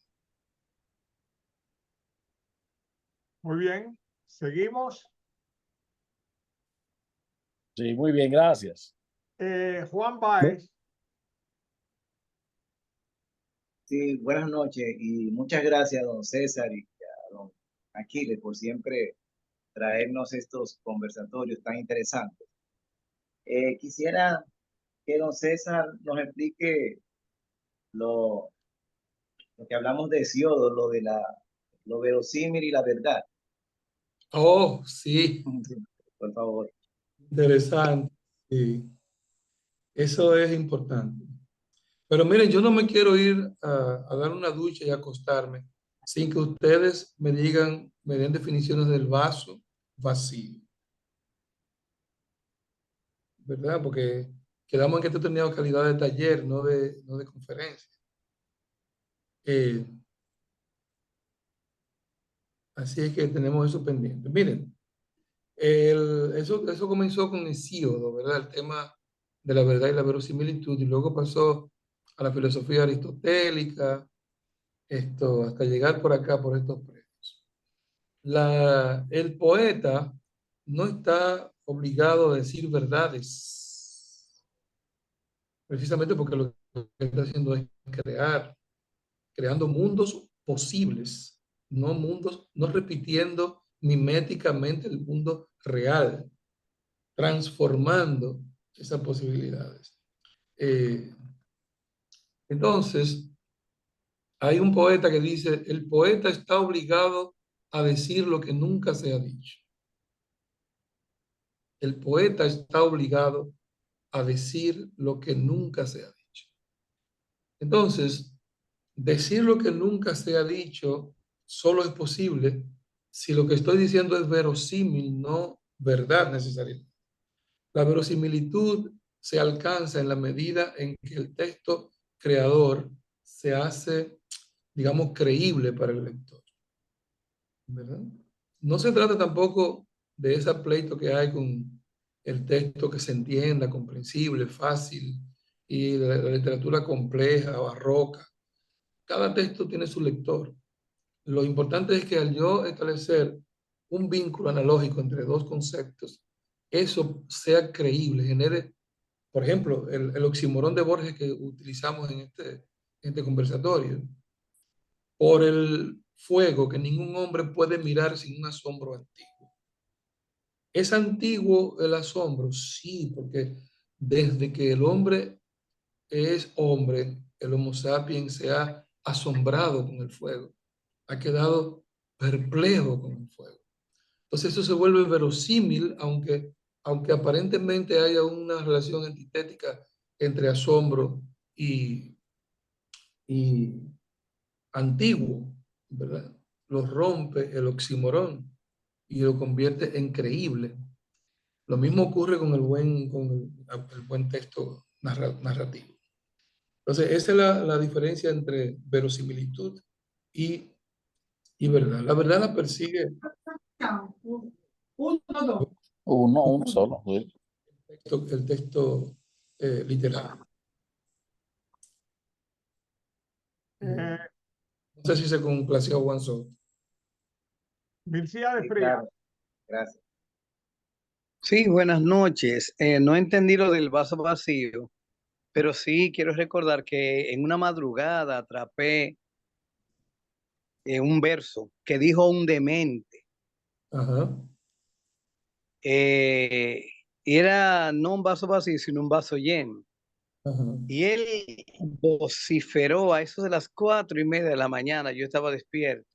Muy bien, seguimos. Sí, muy bien, gracias. Juan Baez. Sí, buenas noches y muchas gracias a don César y a don Aquiles por siempre traernos estos conversatorios tan interesantes. Quisiera que don César nos explique lo que hablamos de Hesiodo, lo verosímil y la verdad. Oh, sí, Por favor. interesante. Sí, eso es importante. Pero miren, yo no me quiero ir a dar una ducha y acostarme sin que ustedes me digan, me den definiciones del vaso vacío, ¿verdad? Porque quedamos en que esto tenía calidad de taller, no de conferencia. Así es que tenemos eso pendiente. Miren, eso comenzó con Hesíodo, ¿verdad? El tema de la verdad y la verosimilitud, y luego pasó a la filosofía aristotélica, hasta llegar por acá, por estos premios. El poeta no está obligado a decir verdades, precisamente porque lo que está haciendo es creando mundos posibles, no repitiendo miméticamente el mundo real, transformando esas posibilidades. Entonces, hay un poeta que dice, el poeta está obligado a decir lo que nunca se ha dicho. El poeta está obligado a decir lo que nunca se ha dicho. Entonces, decir lo que nunca se ha dicho solo es posible si lo que estoy diciendo es verosímil, no verdad necesariamente. La verosimilitud se alcanza en la medida en que el texto creador se hace, digamos, creíble para el lector, ¿verdad? No se trata tampoco de ese pleito que hay con el texto que se entienda, comprensible, fácil, y la literatura compleja, barroca. Cada texto tiene su lector. Lo importante es que al yo establecer un vínculo analógico entre dos conceptos, eso sea creíble, genere, por ejemplo, el oxímoron de Borges que utilizamos en este conversatorio. Por el fuego que ningún hombre puede mirar sin un asombro antiguo. ¿Es antiguo el asombro? Sí, porque desde que el hombre es hombre, el Homo sapiens se ha asombrado con el fuego, ha quedado perplejo con el fuego. Entonces eso se vuelve verosímil, aunque aparentemente haya una relación antitética entre asombro y antiguo, ¿verdad? Lo rompe el oxímoron y lo convierte en creíble. Lo mismo ocurre con el buen texto narrativo. Entonces, esa es la diferencia entre verosimilitud y verdad. La verdad la persigue Uno solo. Sí. el texto literario. Eh, No sé si se complació a Juan Soto. Mircea de Sí, Frías. claro. Gracias. Sí, buenas noches. No entendí lo del vaso vacío, pero sí quiero recordar que en una madrugada atrapé un verso que dijo un demente. Ajá. Era no un vaso vacío, sino un vaso lleno. Ajá. Y él vociferó a eso de las 4:30 de la mañana, yo estaba despierto.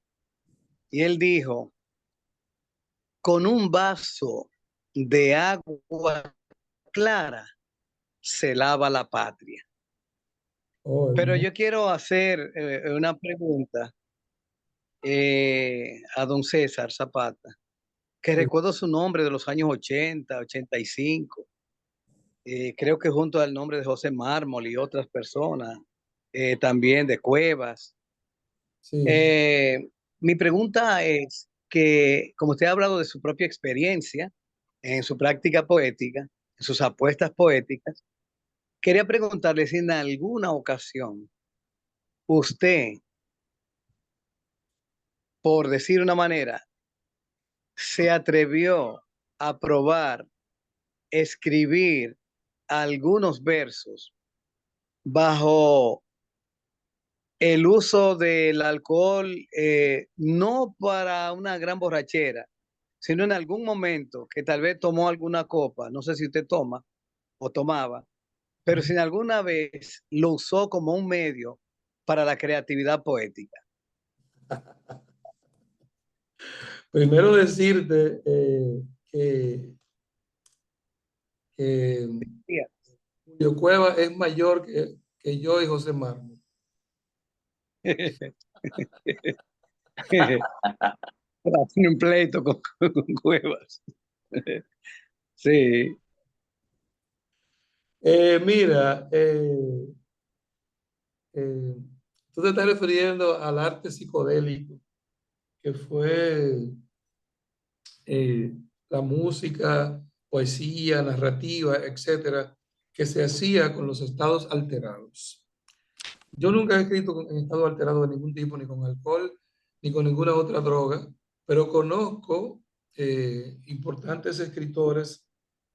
Y él dijo, con un vaso de agua clara se lava la patria. Oh, Pero yo quiero hacer una pregunta a don César Zapata, que recuerdo su nombre de los años 80, 85. Creo que junto al nombre de José Mármol y otras personas, también de Cuevas. Sí. Mi pregunta es que, como usted ha hablado de su propia experiencia en su práctica poética, en sus apuestas poéticas, quería preguntarle si en alguna ocasión usted, por decir una manera, se atrevió a probar escribir algunos versos bajo el uso del alcohol, no para una gran borrachera, sino en algún momento que tal vez tomó alguna copa, no sé si usted toma o tomaba, pero si alguna vez lo usó como un medio para la creatividad poética. Primero decirte que Julio Cueva es mayor que yo y José Mármol. Tiene un pleito con Cuevas. Sí. Mira, tú te estás refiriendo al arte psicodélico, que fue la música, poesía, narrativa, etcétera, que se hacía con los estados alterados. Yo nunca he escrito en estado alterado de ningún tipo, ni con alcohol, ni con ninguna otra droga, pero conozco importantes escritores,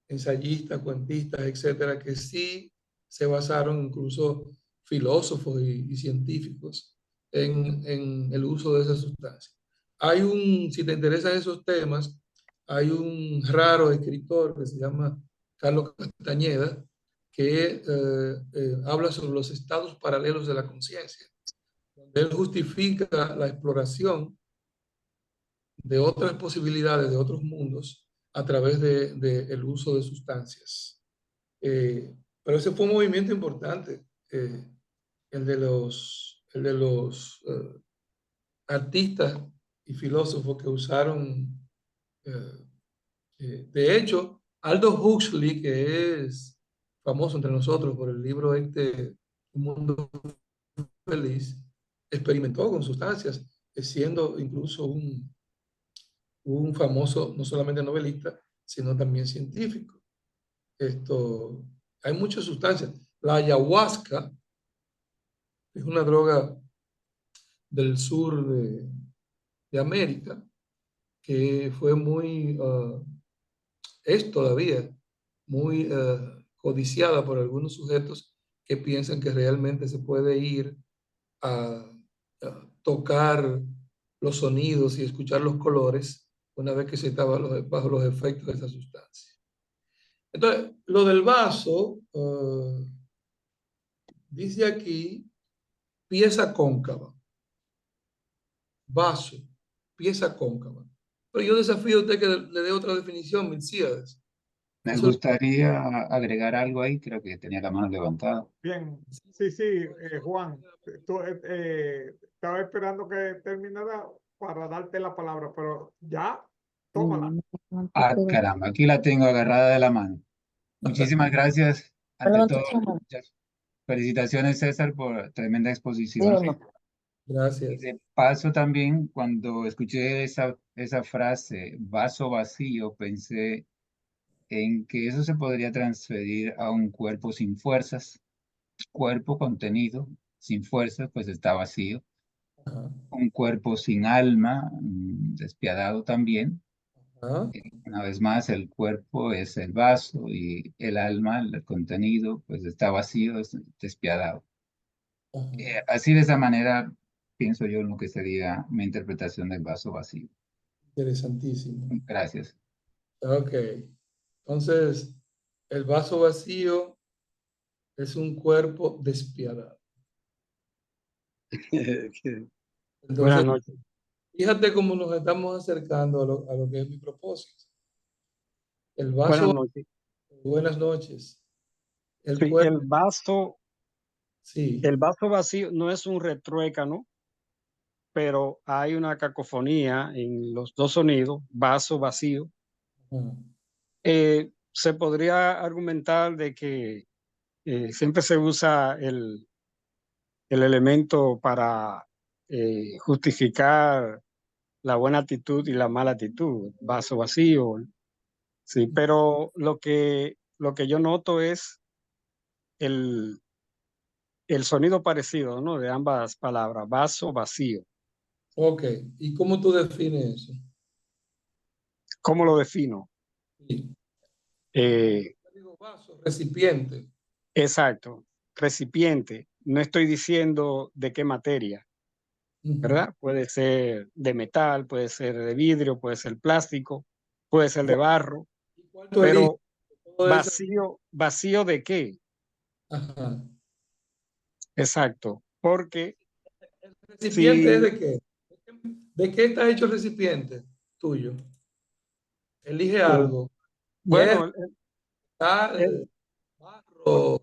ensayistas, cuentistas, etcétera, que sí se basaron, incluso filósofos y científicos, en el uso de esa sustancia. Si te interesan esos temas, hay un raro escritor que se llama Carlos Castañeda, que habla sobre los estados paralelos de la conciencia, donde él justifica la exploración de otras posibilidades, de otros mundos, a través el uso de sustancias. Pero ese fue un movimiento importante, el de los artistas y filósofos que usaron. De hecho, Aldous Huxley, que es famoso entre nosotros por el libro Un Mundo Feliz, experimentó con sustancias, siendo incluso un famoso, no solamente novelista, sino también científico. Hay muchas sustancias. La ayahuasca es una droga del sur de América que fue es todavía muy codiciada por algunos sujetos que piensan que realmente se puede ir a tocar los sonidos y escuchar los colores una vez que se está bajo los efectos de esa sustancia. Entonces, lo del vaso, dice aquí, pieza cóncava. Vaso, pieza cóncava. Pero yo desafío a usted que le dé otra definición, Milcíades. Me Eso gustaría agregar algo ahí, creo que tenía la mano levantada. Bien, sí, Juan, estaba esperando que terminara para darte la palabra, pero ya, tómala. Ah, caramba, aquí la tengo agarrada de la mano. Muchísimas gracias. Ante todo, muchas felicitaciones, César, por tremenda exposición. Y Gracias. de paso también, cuando escuché esa frase, vaso vacío, pensé en que eso se podría transferir a un cuerpo sin fuerzas. Cuerpo contenido, sin fuerzas, pues está vacío. Ajá. Un cuerpo sin alma, despiadado también. Ajá. Una vez más, el cuerpo es el vaso y el alma, el contenido, pues está vacío, es despiadado. Ajá. Así de esa manera pienso yo en lo que sería mi interpretación del vaso vacío. Interesantísimo. Gracias. Ok. Entonces, el vaso vacío es un cuerpo despiadado. Buenas Entonces, noches. fíjate cómo nos estamos acercando a lo que es mi propósito. El Buenas vaso, noches. buenas noches. El Sí, cuerpo, el sí. vaso vacío no es un retruécano, pero hay una cacofonía en los dos sonidos, vaso vacío. Ajá. Se podría argumentar de que siempre se usa el elemento para justificar la buena actitud y la mala actitud, vaso vacío. Sí, pero lo que yo noto es el sonido parecido, ¿no? De ambas palabras, vaso vacío. Ok, ¿y cómo tú defines eso? ¿Cómo lo defino? Sí. Eh, Yo digo vaso, recipiente. exacto, recipiente. No estoy diciendo de qué materia, ¿verdad? Puede ser de metal, puede ser de vidrio, puede ser plástico, puede ser de barro, ¿Cuál tú eliges? pero Todo eso. ¿vacío de qué? Ajá. Exacto, porque ¿El recipiente es si, de qué? ¿De qué está hecho el recipiente tuyo? Elige algo. bueno, Metal, barro.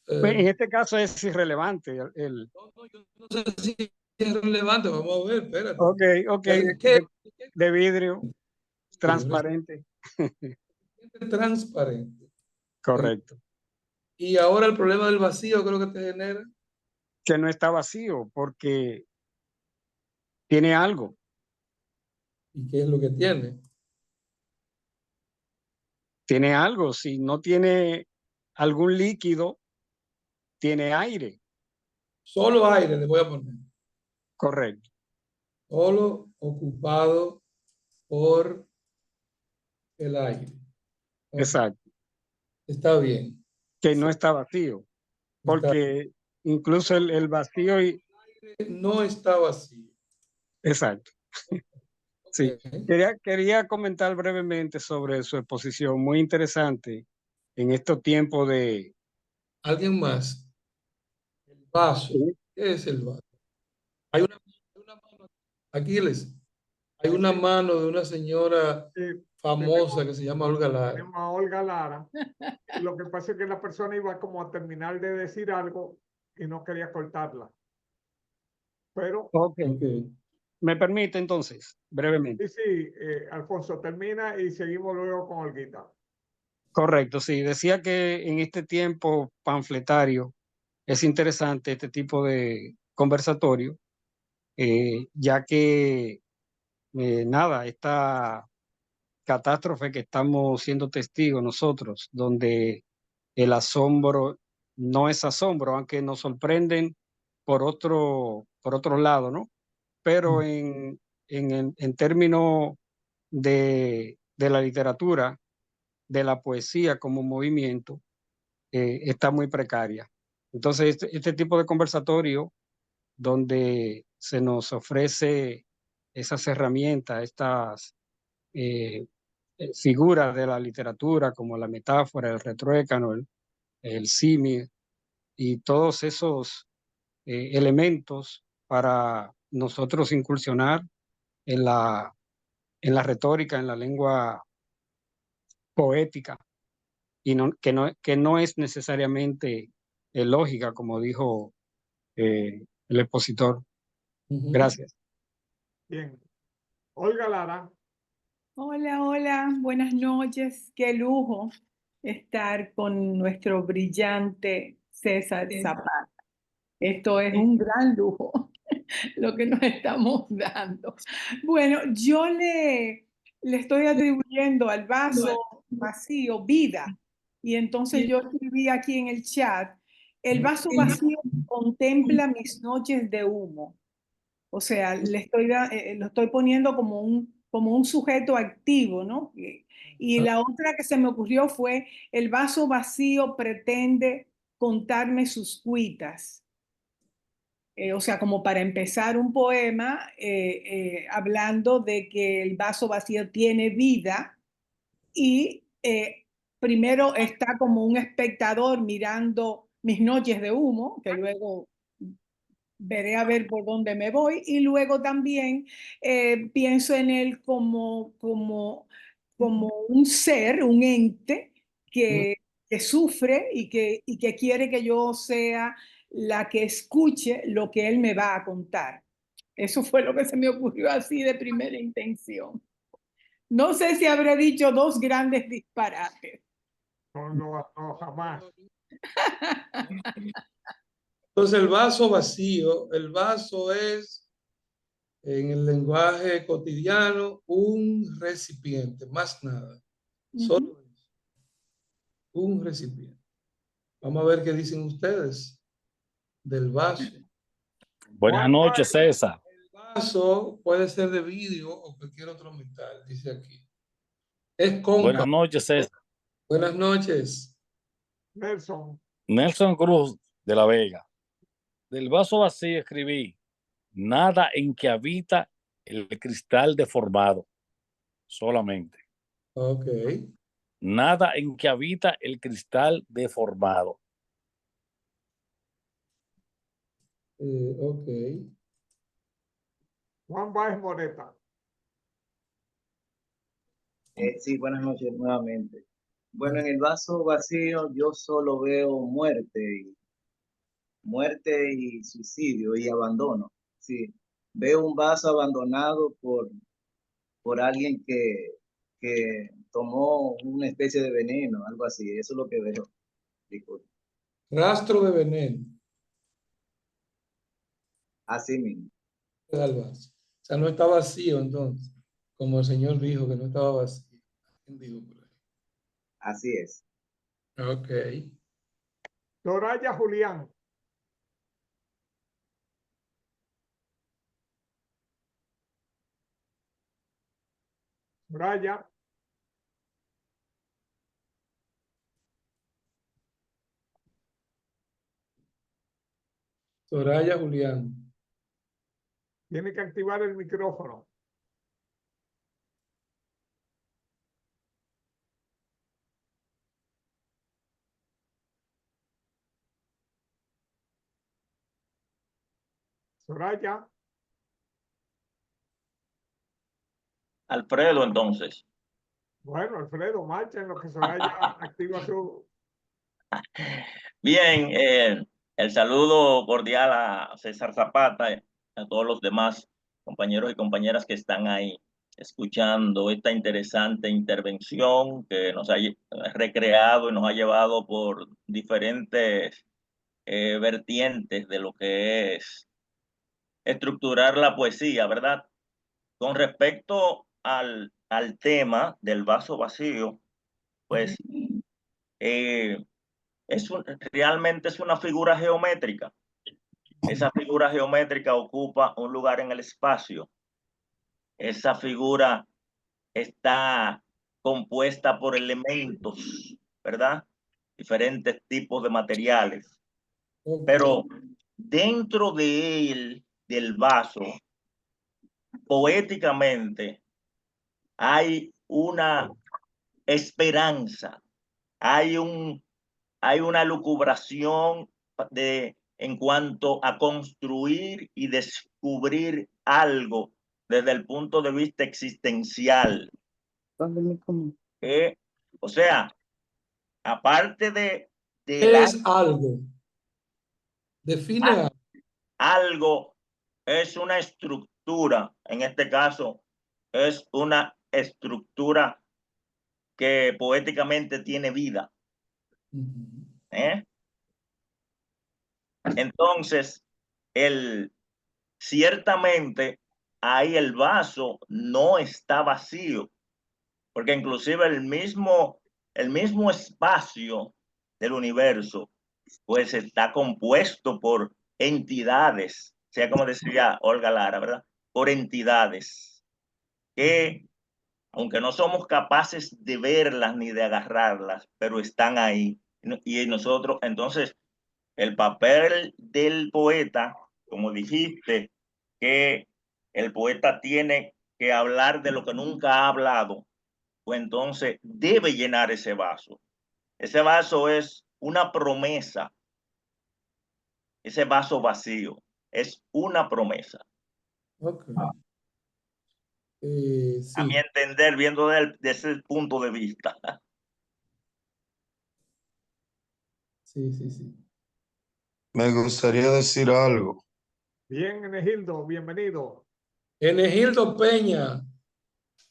en este caso es irrelevante. Yo no sé si es relevante. Vamos a ver, espérate. Ok, ¿De qué? de vidrio, transparente. Transparente. Correcto. Y ahora el problema del vacío, creo que te genera. Que no está vacío porque tiene algo. ¿Y qué es lo que tiene? Tiene algo. Si no tiene algún líquido, tiene aire. Solo aire le voy a poner. Correcto. Solo ocupado por el aire. Okay. Exacto. Está bien. Que no está vacío. Porque incluso el vacío no está vacío. Exacto. Sí. Quería comentar brevemente sobre su exposición. Muy interesante en estos tiempos de... ¿Alguien más? El vaso. ¿Qué es el vaso? Hay una mano. Aquiles. Hay una mano de una señora famosa que se llama Olga Lara. Tenemos a Olga Lara. Lo que pasa es que la persona iba como a terminar de decir algo y no quería cortarla. Pero. Okay. ¿Me permite entonces, brevemente? Sí, Alfonso, termina y seguimos luego con Olguita. Correcto, sí. Decía que en este tiempo panfletario es interesante este tipo de conversatorio, ya que nada, esta catástrofe que estamos siendo testigos nosotros, donde el asombro no es asombro, aunque nos sorprenden por otro lado, ¿no? Pero en términos de la literatura, de la poesía como movimiento, está muy precaria. Entonces, este tipo de conversatorio donde se nos ofrece esas herramientas, estas figuras de la literatura como la metáfora, el retruécano, el símil y todos esos elementos para nosotros incursionar en la retórica, en la lengua poética, y que no es necesariamente lógica, como dijo el expositor. Gracias. Bien. Olga Lara. Hola, buenas noches. Qué lujo estar con nuestro brillante César Zapata. Esto es un gran lujo lo que nos estamos dando. Bueno, yo le estoy atribuyendo al vaso vacío vida. Y entonces yo escribí aquí en el chat, el vaso vacío contempla mis noches de humo. O sea, lo estoy poniendo como un sujeto activo, ¿no? Y la otra que se me ocurrió fue, el vaso vacío pretende contarme sus cuitas. O sea, como para empezar un poema hablando de que el vaso vacío tiene vida y primero está como un espectador mirando mis noches de humo, que luego veré a ver por dónde me voy, y luego también pienso en él como un ser, un ente que sufre y que quiere que yo sea la que escuche lo que él me va a contar. Eso fue lo que se me ocurrió así de primera intención. No sé si habré dicho dos grandes disparates. No, jamás. Entonces el vaso vacío, el vaso es En el lenguaje cotidiano, un recipiente, más nada. Solo eso. Un recipiente. Vamos a ver qué dicen ustedes del vaso. Buenas noches, César. El vaso puede ser de vidrio o cualquier otro metal, dice aquí. Es cóncavo. Buenas noches, César. Buenas noches. Nelson. Nelson Cruz de La Vega. Del vaso vacío escribí: nada en que habita el cristal deformado. Solamente. Ok. Nada en que habita el cristal deformado. Ok. Juan Báez Moreta. Sí, buenas noches nuevamente. Bueno, en el vaso vacío yo solo veo muerte y suicidio y abandono. Sí, veo un vaso abandonado por alguien que tomó una especie de veneno, algo así. Eso es lo que veo. Disculpe. Rastro de veneno. Así mismo. Al vaso. O sea, no está vacío entonces, como el Señor dijo que no estaba vacío. ¿Quién dijo por ahí? Así es. Ok. Soraya Julián. Soraya. Soraya Julián. Tiene que activar el micrófono. Soraya. Alfredo, entonces. Bueno, Alfredo, marcha en lo que Soraya activa su... Bien, el saludo cordial a César Zapata y a todos los demás compañeros y compañeras que están ahí escuchando esta interesante intervención que nos ha recreado y nos ha llevado por diferentes vertientes de lo que es estructurar la poesía, ¿verdad? Con respecto al tema del vaso vacío, pues realmente es una figura geométrica. Esa figura geométrica ocupa un lugar en el espacio. Esa figura está compuesta por elementos, ¿verdad? Diferentes tipos de materiales. Pero dentro de él, del vaso, poéticamente, hay una esperanza, hay una lucubración en cuanto a construir y descubrir algo desde el punto de vista existencial. O sea, aparte de ¿Qué es algo? Define algo, es una estructura. En este caso, es una estructura que poéticamente tiene vida. Entonces, ciertamente ahí el vaso no está vacío, porque inclusive el mismo espacio del universo pues está compuesto por entidades, sea como decía Olga Lara, ¿verdad? Por entidades que, aunque no somos capaces de verlas ni de agarrarlas, pero están ahí. Y nosotros, entonces, el papel del poeta, como dijiste, que el poeta tiene que hablar de lo que nunca ha hablado, pues entonces debe llenar ese vaso. Ese vaso es una promesa. Ese vaso vacío es una promesa. Okay. Sí. A mi entender, viendo desde ese punto de vista. Sí. Me gustaría decir algo. Bien, Enegildo, bienvenido. Enegildo Peña.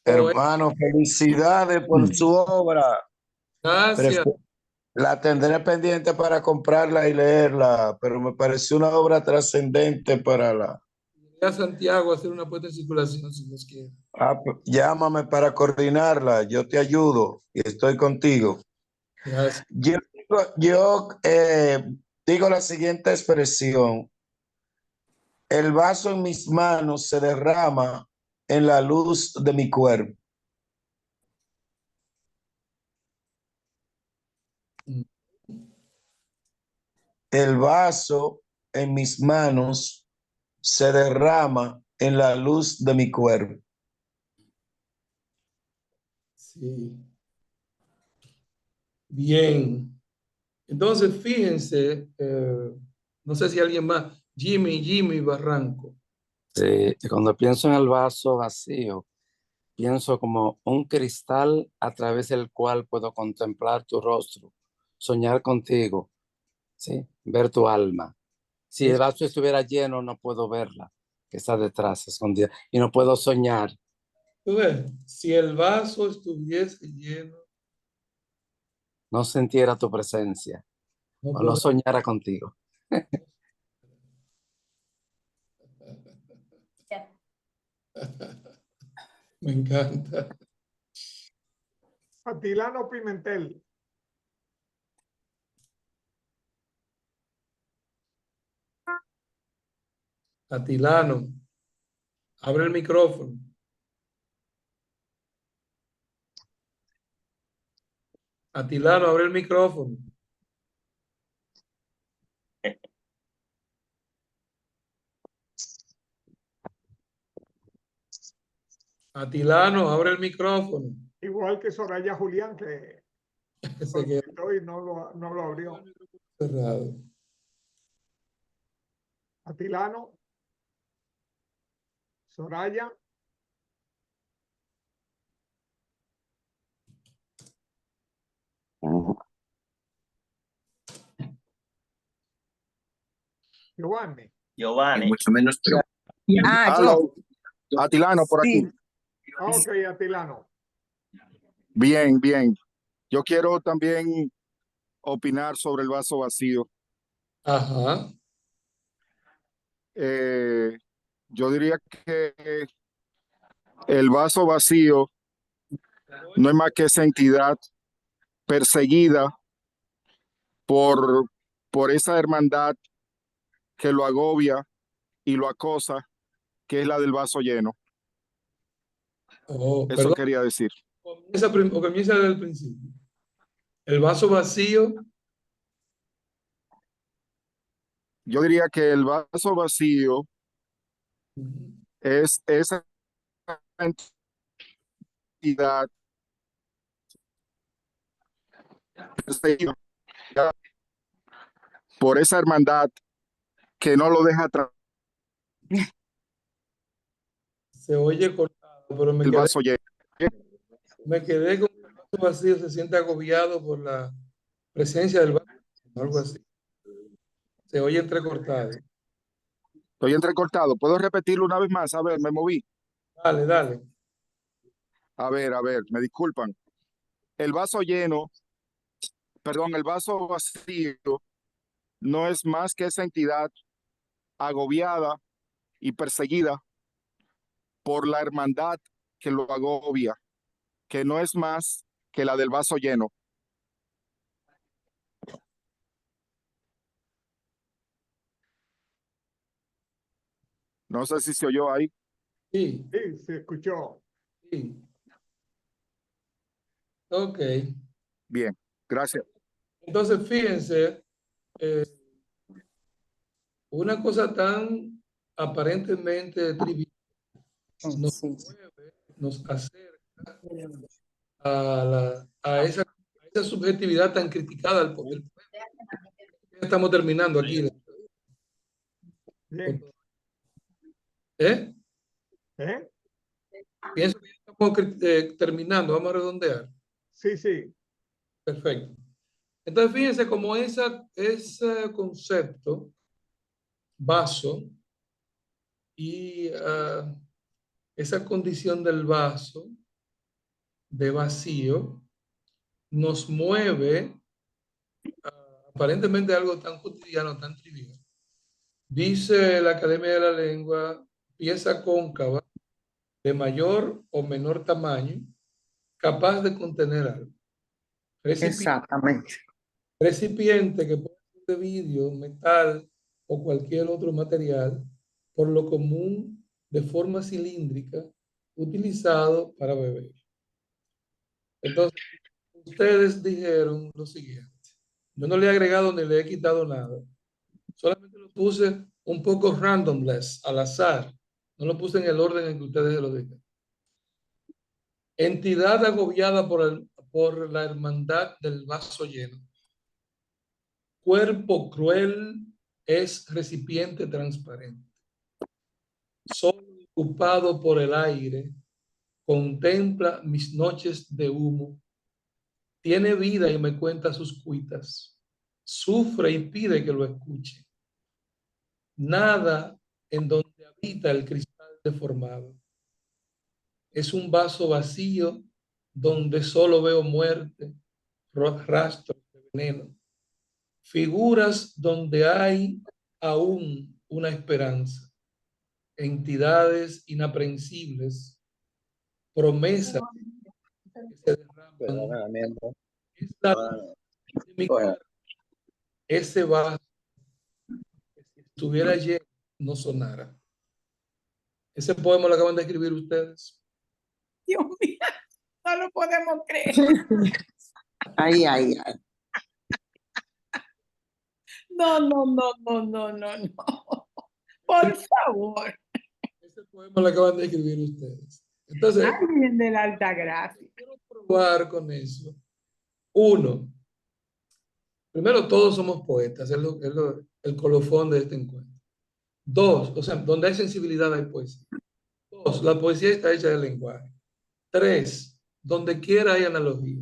Hermano, felicidades por su obra. Gracias. La tendré pendiente para comprarla y leerla, pero me pareció una obra trascendente para a Santiago a hacer una puesta en circulación, si Dios quiere. Llámame para coordinarla, yo te ayudo y estoy contigo. Gracias. Yo digo la siguiente expresión. El vaso en mis manos se derrama en la luz de mi cuerpo. El vaso en mis manos se derrama en la luz de mi cuerpo. Sí. Bien. Entonces, fíjense, no sé si alguien más, Jimmy Barranco. Sí, cuando pienso en el vaso vacío, pienso como un cristal a través del cual puedo contemplar tu rostro, soñar contigo, ¿sí? Ver tu alma. Si el vaso estuviera lleno, no puedo verla, que está detrás, escondida, y no puedo soñar. ¿Tú ves? Si el vaso estuviese lleno, No sintiera tu presencia, no o no puedo. soñara contigo. Me encanta. Atilano Pimentel. Atilano, abre el micrófono. Atilano, abre el micrófono. Atilano, abre el micrófono. Igual que Soraya Julián, que Se quedó solicitó y no lo abrió. cerrado. Atilano. Soraya. Giovanni. Giovanni. Mucho menos, pero. Aló, Atilano por aquí. Ok, Atilano. Bien, bien. Yo quiero también opinar sobre el vaso vacío. Ajá. Yo diría que el vaso vacío no es más que esa entidad perseguida por esa hermandad que lo agobia y lo acosa, que es la del vaso lleno. Oh, Eso perdón. quería decir. Comienza desde el principio. El vaso vacío. Yo diría que el vaso vacío es esa entidad perseguida por esa hermandad que no lo deja atrás. Se oye cortado, pero El vaso lleno. me quedé con el vaso vacío, se siente agobiado por la presencia del vaso, algo así. Se oye entrecortado. Estoy entrecortado. ¿Puedo repetirlo una vez más? A ver, me moví. Dale, dale. A ver, me disculpan. El vaso lleno, perdón, el vaso vacío no es más que esa entidad agobiada y perseguida por la hermandad que lo agobia, que no es más que la del vaso lleno. No sé si se oyó ahí. Sí. Sí, se escuchó. Sí. Ok. Bien, gracias. Entonces, fíjense, una cosa tan aparentemente trivial nos acerca a esa subjetividad tan criticada al poder. Ya estamos terminando aquí. Bien. ¿Eh? ¿Eh? Pienso que ya estamos terminando. Vamos a redondear. Sí, sí. Perfecto. Entonces, fíjense cómo ese concepto, vaso, y esa condición del vaso, de vacío, nos mueve aparentemente algo tan cotidiano, tan trivial. Dice la Academia de la Lengua pieza cóncava de mayor o menor tamaño, capaz de contener algo. Exactamente. Recipiente que puede ser de vidrio, metal o cualquier otro material, por lo común de forma cilíndrica, utilizado para beber. Entonces, ustedes dijeron lo siguiente. Yo no le he agregado ni le he quitado nada. Solamente lo puse un poco randomless, al azar. No lo puse en el orden en que ustedes lo dijeron. Entidad agobiada por la hermandad del vaso lleno. Cuerpo cruel es recipiente transparente. Solo ocupado por el aire, contempla mis noches de humo. Tiene vida y me cuenta sus cuitas. Sufre y pide que lo escuche. Nada en donde habita el cristal deformado. Es un vaso vacío donde solo veo muerte, rastros de veneno, figuras donde hay aún una esperanza, entidades inaprensibles, promesas que se derraman. Es la luz de mi cuerpo. Ese vaso, que si estuviera lleno, no sonara. Ese poema lo acaban de escribir ustedes. Dios mío, no lo podemos creer. Ay, ay, ay. No. Por favor. Ese poema lo acaban de escribir ustedes. Entonces, Alguien de la alta gracia. quiero probar con eso. Uno, primero, todos somos poetas, es el colofón de este encuentro. Dos, o sea, donde hay sensibilidad hay poesía. Dos, la poesía está hecha del lenguaje. Tres, donde quiera hay analogía.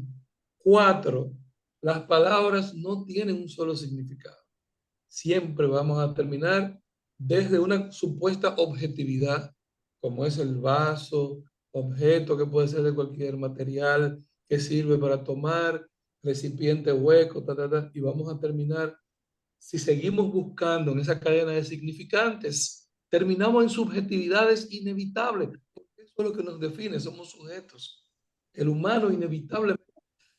Cuatro, las palabras no tienen un solo significado. Siempre vamos a terminar desde una supuesta objetividad, como es el vaso, objeto que puede ser de cualquier material que sirve para tomar, recipiente hueco, y vamos a terminar, si seguimos buscando en esa cadena de significantes, terminamos en subjetividades inevitables, porque eso es lo que nos define, somos sujetos. El humano inevitablemente.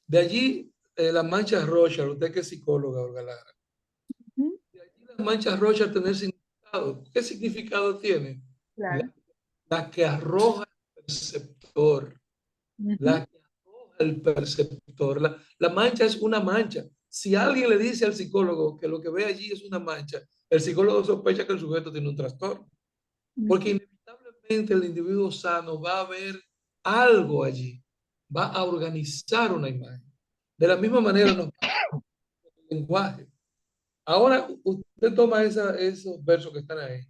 De allí las manchas Rocha, usted que es psicóloga, Olga Lara. De allí las manchas Rocha tener significado. ¿Qué significado tiene? Claro. La que arroja el perceptor. La que arroja el perceptor. La mancha es una mancha. Si alguien le dice al psicólogo que lo que ve allí es una mancha, el psicólogo sospecha que el sujeto tiene un trastorno. Porque inevitablemente el individuo sano va a ver algo allí, va a organizar una imagen. De la misma manera nos pasa con el lenguaje. Ahora usted toma esos versos que están ahí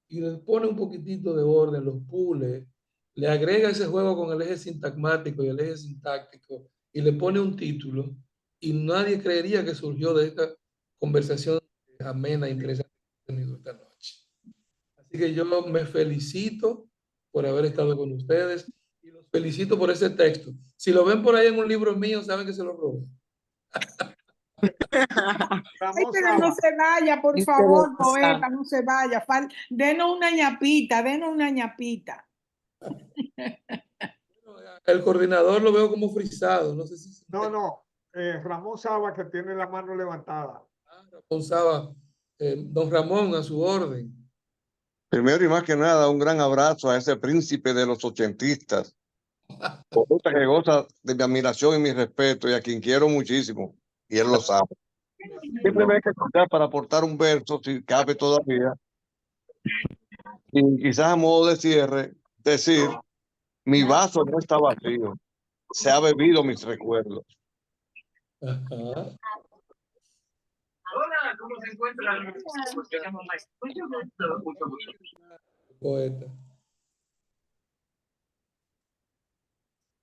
y le pone un poquitito de orden, los pule, le agrega ese juego con el eje sintagmático y el eje sintáctico y le pone un título y nadie creería que surgió de esta conversación amena e interesante que hemos tenido esta noche. Así que yo me felicito por haber estado con ustedes y los felicito por ese texto. Si lo ven por ahí en un libro mío, saben que se lo robé. Ay, pero no se vaya, por favor, poeta, no se vaya. Denos una ñapita, denos una ñapita. El coordinador lo veo como frisado, no sé si... No, Ramón Saba, que tiene la mano levantada. Ramón Saba, don Ramón, a su orden. Primero y más que nada, un gran abrazo a ese príncipe de los ochentistas, poeta que goza de mi admiración y mi respeto y a quien quiero muchísimo, y él lo sabe. Simplemente para aportar un verso, si cabe todavía, y quizás a modo de cierre, decir, mi vaso no está vacío, se ha bebido mis recuerdos. Ajá. Hola, ¿cómo se encuentran? Mucho gusto. Poeta.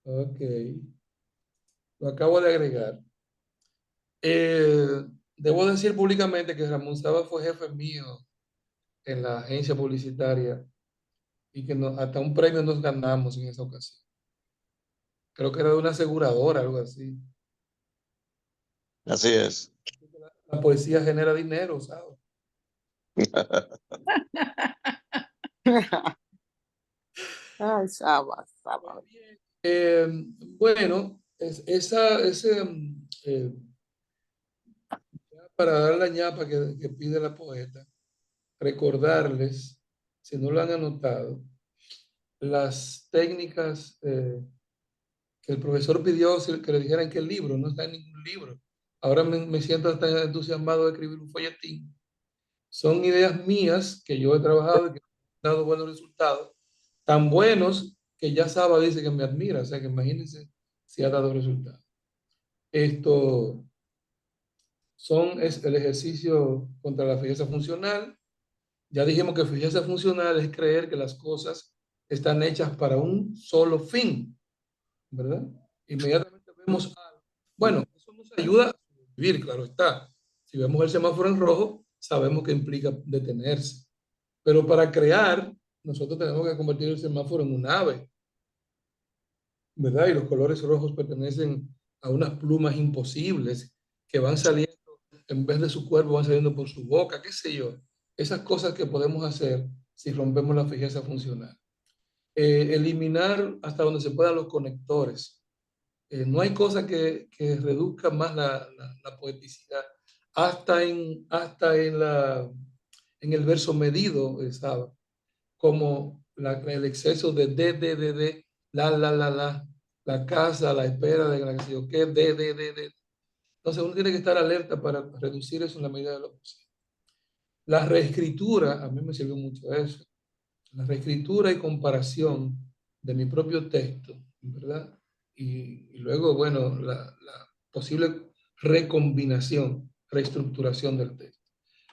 Ok. Lo acabo de agregar. Debo decir públicamente que Ramón Saba fue jefe mío en la agencia publicitaria y que hasta un premio nos ganamos en esa ocasión. Creo que era de una aseguradora, algo así. Así es. La poesía genera dinero, ¿sabes? Ay, Saba. Bueno, para dar la ñapa que pide la poeta, recordarles, si no lo han anotado, las técnicas que el profesor pidió que le dijeran que el libro no está en ningún libro. Ahora me siento tan entusiasmado de escribir un folletín. Son ideas mías que yo he trabajado y que han dado buenos resultados, tan buenos que ya Saba dice que me admira, o sea que imagínense si ha dado resultados. Esto es el ejercicio contra la fijeza funcional. Ya dijimos que fijeza funcional es creer que las cosas están hechas para un solo fin, ¿verdad? Inmediatamente vemos algo. Bueno, eso nos ayuda a vivir, claro está. Si vemos el semáforo en rojo, sabemos que implica detenerse. Pero para crear, nosotros tenemos que convertir el semáforo en un ave, ¿verdad? Y los colores rojos pertenecen a unas plumas imposibles que van saliendo, en vez de su cuerpo, van saliendo por su boca, qué sé yo. Esas cosas que podemos hacer si rompemos la fijeza funcional. Eliminar hasta donde se puedan los conectores. No hay cosa que reduzca más la poeticidad. Hasta en el verso medido, ¿sabes? Como el exceso de la casa, la espera de la que se yo qué, Entonces uno tiene que estar alerta para reducir eso en la medida de lo posible. La reescritura, a mí me sirvió mucho eso. La reescritura y comparación de mi propio texto, ¿verdad? Y luego, bueno, la posible recombinación, reestructuración del texto.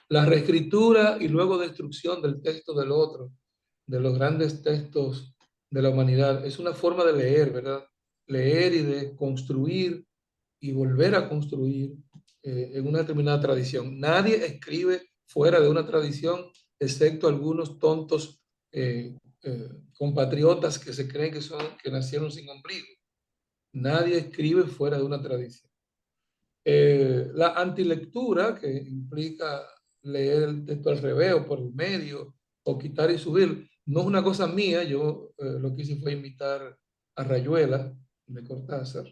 La reescritura y luego destrucción del texto del otro, de los grandes textos de la humanidad, es una forma de leer, ¿verdad? Leer y de construir y volver a construir en una determinada tradición. Nadie escribe fuera de una tradición, excepto algunos tontos compatriotas que se creen que nacieron sin ombligo. Nadie escribe fuera de una tradición. La antilectura, que implica leer el texto al revés o por el medio, o quitar y subir, no es una cosa mía. Yo lo que hice fue imitar a Rayuela de Cortázar.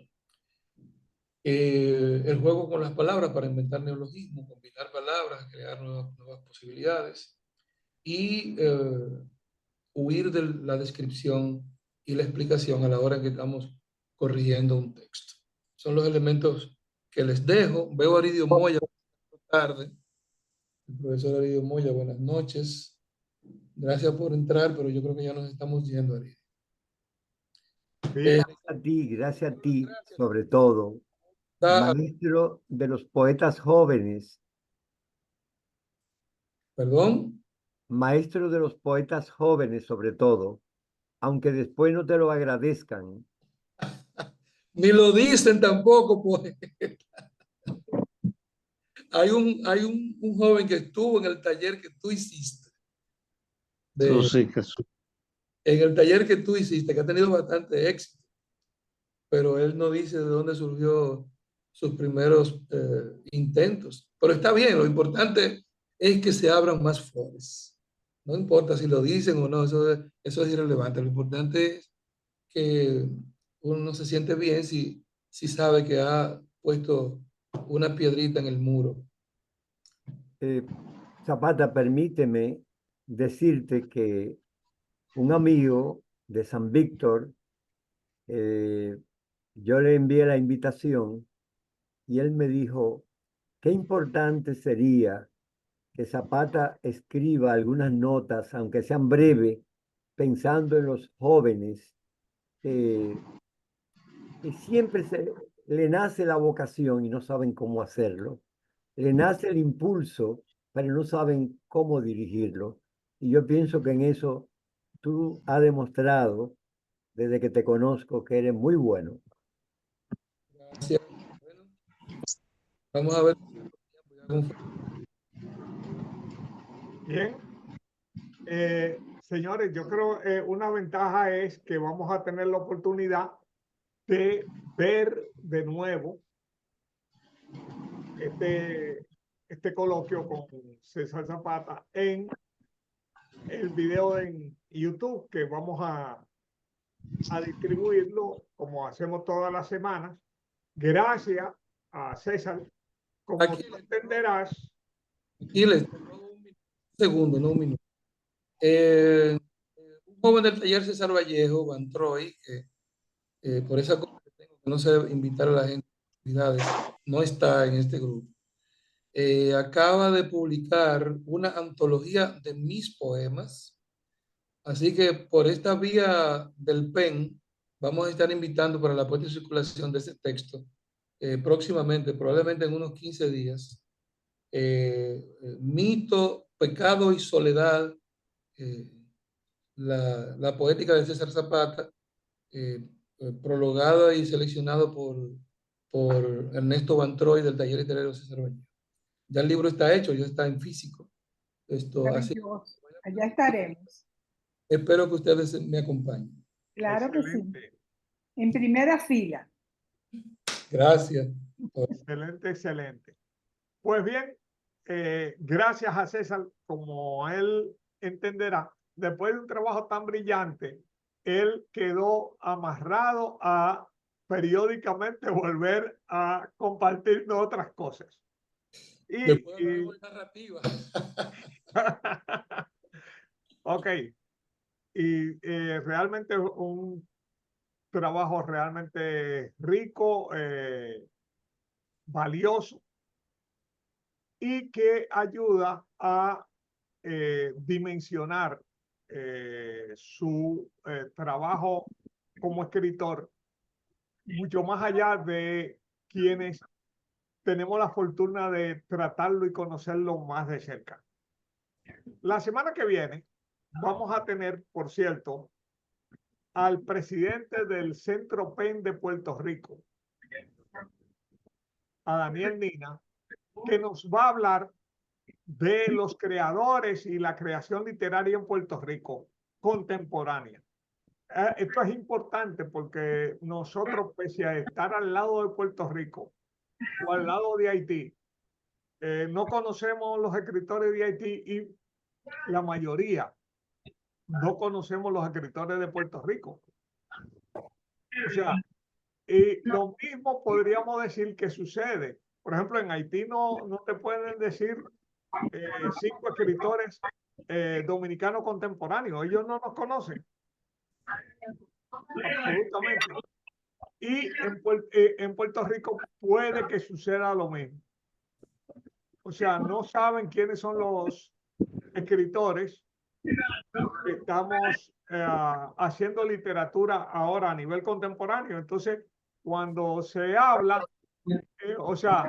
El juego con las palabras para inventar neologismos, combinar palabras, crear nuevas posibilidades y huir de la descripción y la explicación a la hora en que estamos corrigiendo un texto. Son los elementos que les dejo. Veo a Aridio Moya tarde. El profesor Aridio Moya, buenas noches. Gracias por entrar, pero yo creo que ya nos estamos yendo, Aridio. Gracias a ti, sobre todo, maestro de los poetas jóvenes. ¿Perdón? Maestro de los poetas jóvenes, sobre todo, aunque después no te lo agradezcan. Ni lo dicen tampoco, pues. Hay un joven que estuvo en el taller que tú hiciste. En el taller que tú hiciste, que ha tenido bastante éxito, pero él no dice de dónde surgió sus primeros intentos. Pero está bien, lo importante es que se abran más flores. No importa si lo dicen o no, eso es irrelevante. Lo importante es que uno se siente bien si sabe que ha puesto una piedrita en el muro. Zapata, permíteme decirte que un amigo de San Víctor, yo le envié la invitación y él me dijo, qué importante sería que Zapata escriba algunas notas, aunque sean breves, pensando en los jóvenes, que siempre le nace la vocación y no saben cómo hacerlo. Le nace el impulso, pero no saben cómo dirigirlo. Y yo pienso que en eso tú has demostrado, desde que te conozco, que eres muy bueno. Gracias. Bueno, vamos a ver. Bien. Señores, yo creo una ventaja es que vamos a tener la oportunidad de ver de nuevo este coloquio con César Zapata en el video en YouTube que vamos a a distribuirlo como hacemos todas las semanas. Gracias a César. Como Aquí tú entenderás. Aquí les un segundo, no un minuto. Un joven del taller César Vallejo, Van Troy, que por esa cosa que tengo, que no sé invitar a la gente a actividades, no está en este grupo. Acaba de publicar una antología de mis poemas. Así que por esta vía del PEN vamos a estar invitando para la puesta en circulación de ese texto próximamente, probablemente en unos 15 días. Mito, pecado y soledad, la poética de César Zapata, prologada y seleccionado por Ernesto Van Troy del Taller Literario César Vallejo. Ya el libro está hecho, ya está en físico. Así, Allá estaremos. espero que ustedes me acompañen. Claro que sí. En primera fila. Gracias. Excelente, excelente. Pues bien, gracias a César, como él entenderá, después de un trabajo tan brillante, él quedó amarrado a periódicamente volver a compartirnos otras cosas. Narrativa. Ok. Y realmente un trabajo realmente rico, valioso, y que ayuda a dimensionar su trabajo como escritor mucho más allá de quienes tenemos la fortuna de tratarlo y conocerlo más de cerca. La semana que viene vamos a tener, por cierto, al presidente del Centro PEN de Puerto Rico, a Daniel Nina, que nos va a hablar de los creadores y la creación literaria en Puerto Rico contemporánea. Esto es importante porque nosotros, pese a estar al lado de Puerto Rico o al lado de Haití, no conocemos los escritores de Haití y la mayoría no conocemos los escritores de Puerto Rico. O sea, lo mismo podríamos decir que sucede. Por ejemplo, en Haití no te pueden decir 5 escritores dominicanos contemporáneos. Ellos no nos conocen. Absolutamente. Y en Puerto Rico puede que suceda lo mismo. O sea, no saben quiénes son los escritores que estamos haciendo literatura ahora a nivel contemporáneo. Entonces, cuando se habla, o sea,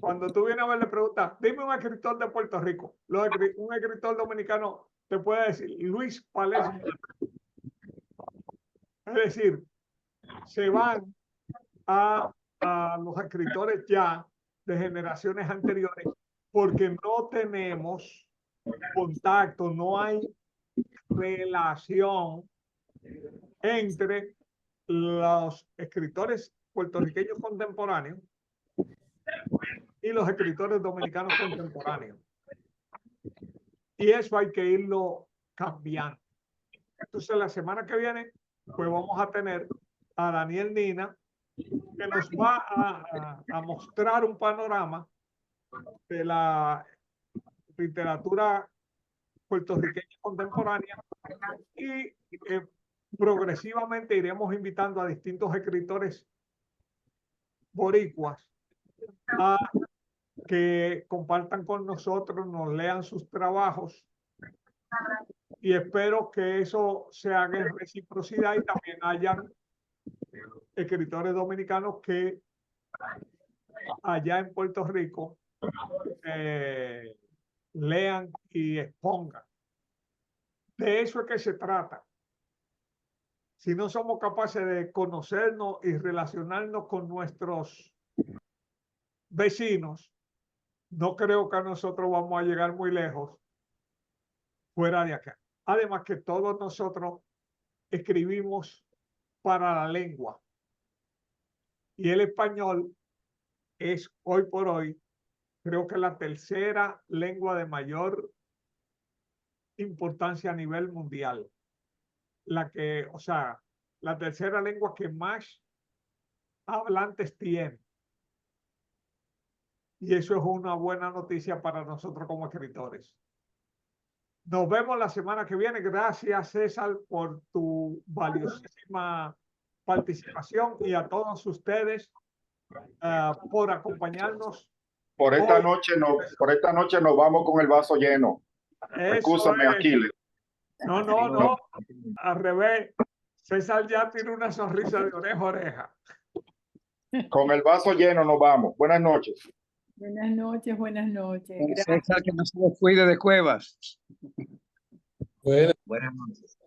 cuando tú vienes a ver, le preguntas, dime un escritor de Puerto Rico. Un escritor dominicano te puede decir Luis Pález. Es decir, se van a los escritores ya de generaciones anteriores porque no tenemos contacto, no hay relación entre los escritores puertorriqueños contemporáneos y los escritores dominicanos contemporáneos. Y eso hay que irlo cambiando. Entonces, la semana que viene, pues vamos a tener a Daniel Nina, que nos va a mostrar un panorama de la literatura puertorriqueña contemporánea y progresivamente iremos invitando a distintos escritores boricuas a que compartan con nosotros, nos lean sus trabajos y espero que eso se haga en reciprocidad y también hayan escritores dominicanos que allá en Puerto Rico lean y expongan. De eso es que se trata. Si no somos capaces de conocernos y relacionarnos con nuestros vecinos, no creo que nosotros vamos a llegar muy lejos fuera de acá. Además que todos nosotros escribimos para la lengua. Y el español es hoy por hoy, creo que la tercera lengua de mayor importancia a nivel mundial. La la tercera lengua que más hablantes tiene. Y eso es una buena noticia para nosotros como escritores. Nos vemos la semana que viene. Gracias, César, por tu valiosísima participación y a todos ustedes por acompañarnos. Por esta hoy. noche nos vamos con el vaso lleno. Eso Excúsame, es. Aquiles. No. Al revés. César ya tiene una sonrisa de oreja a oreja. Con el vaso lleno nos vamos. Buenas noches. Buenas noches, buenas noches. César, Gracias. que no se descuide de Cuevas. Bueno. Buenas noches.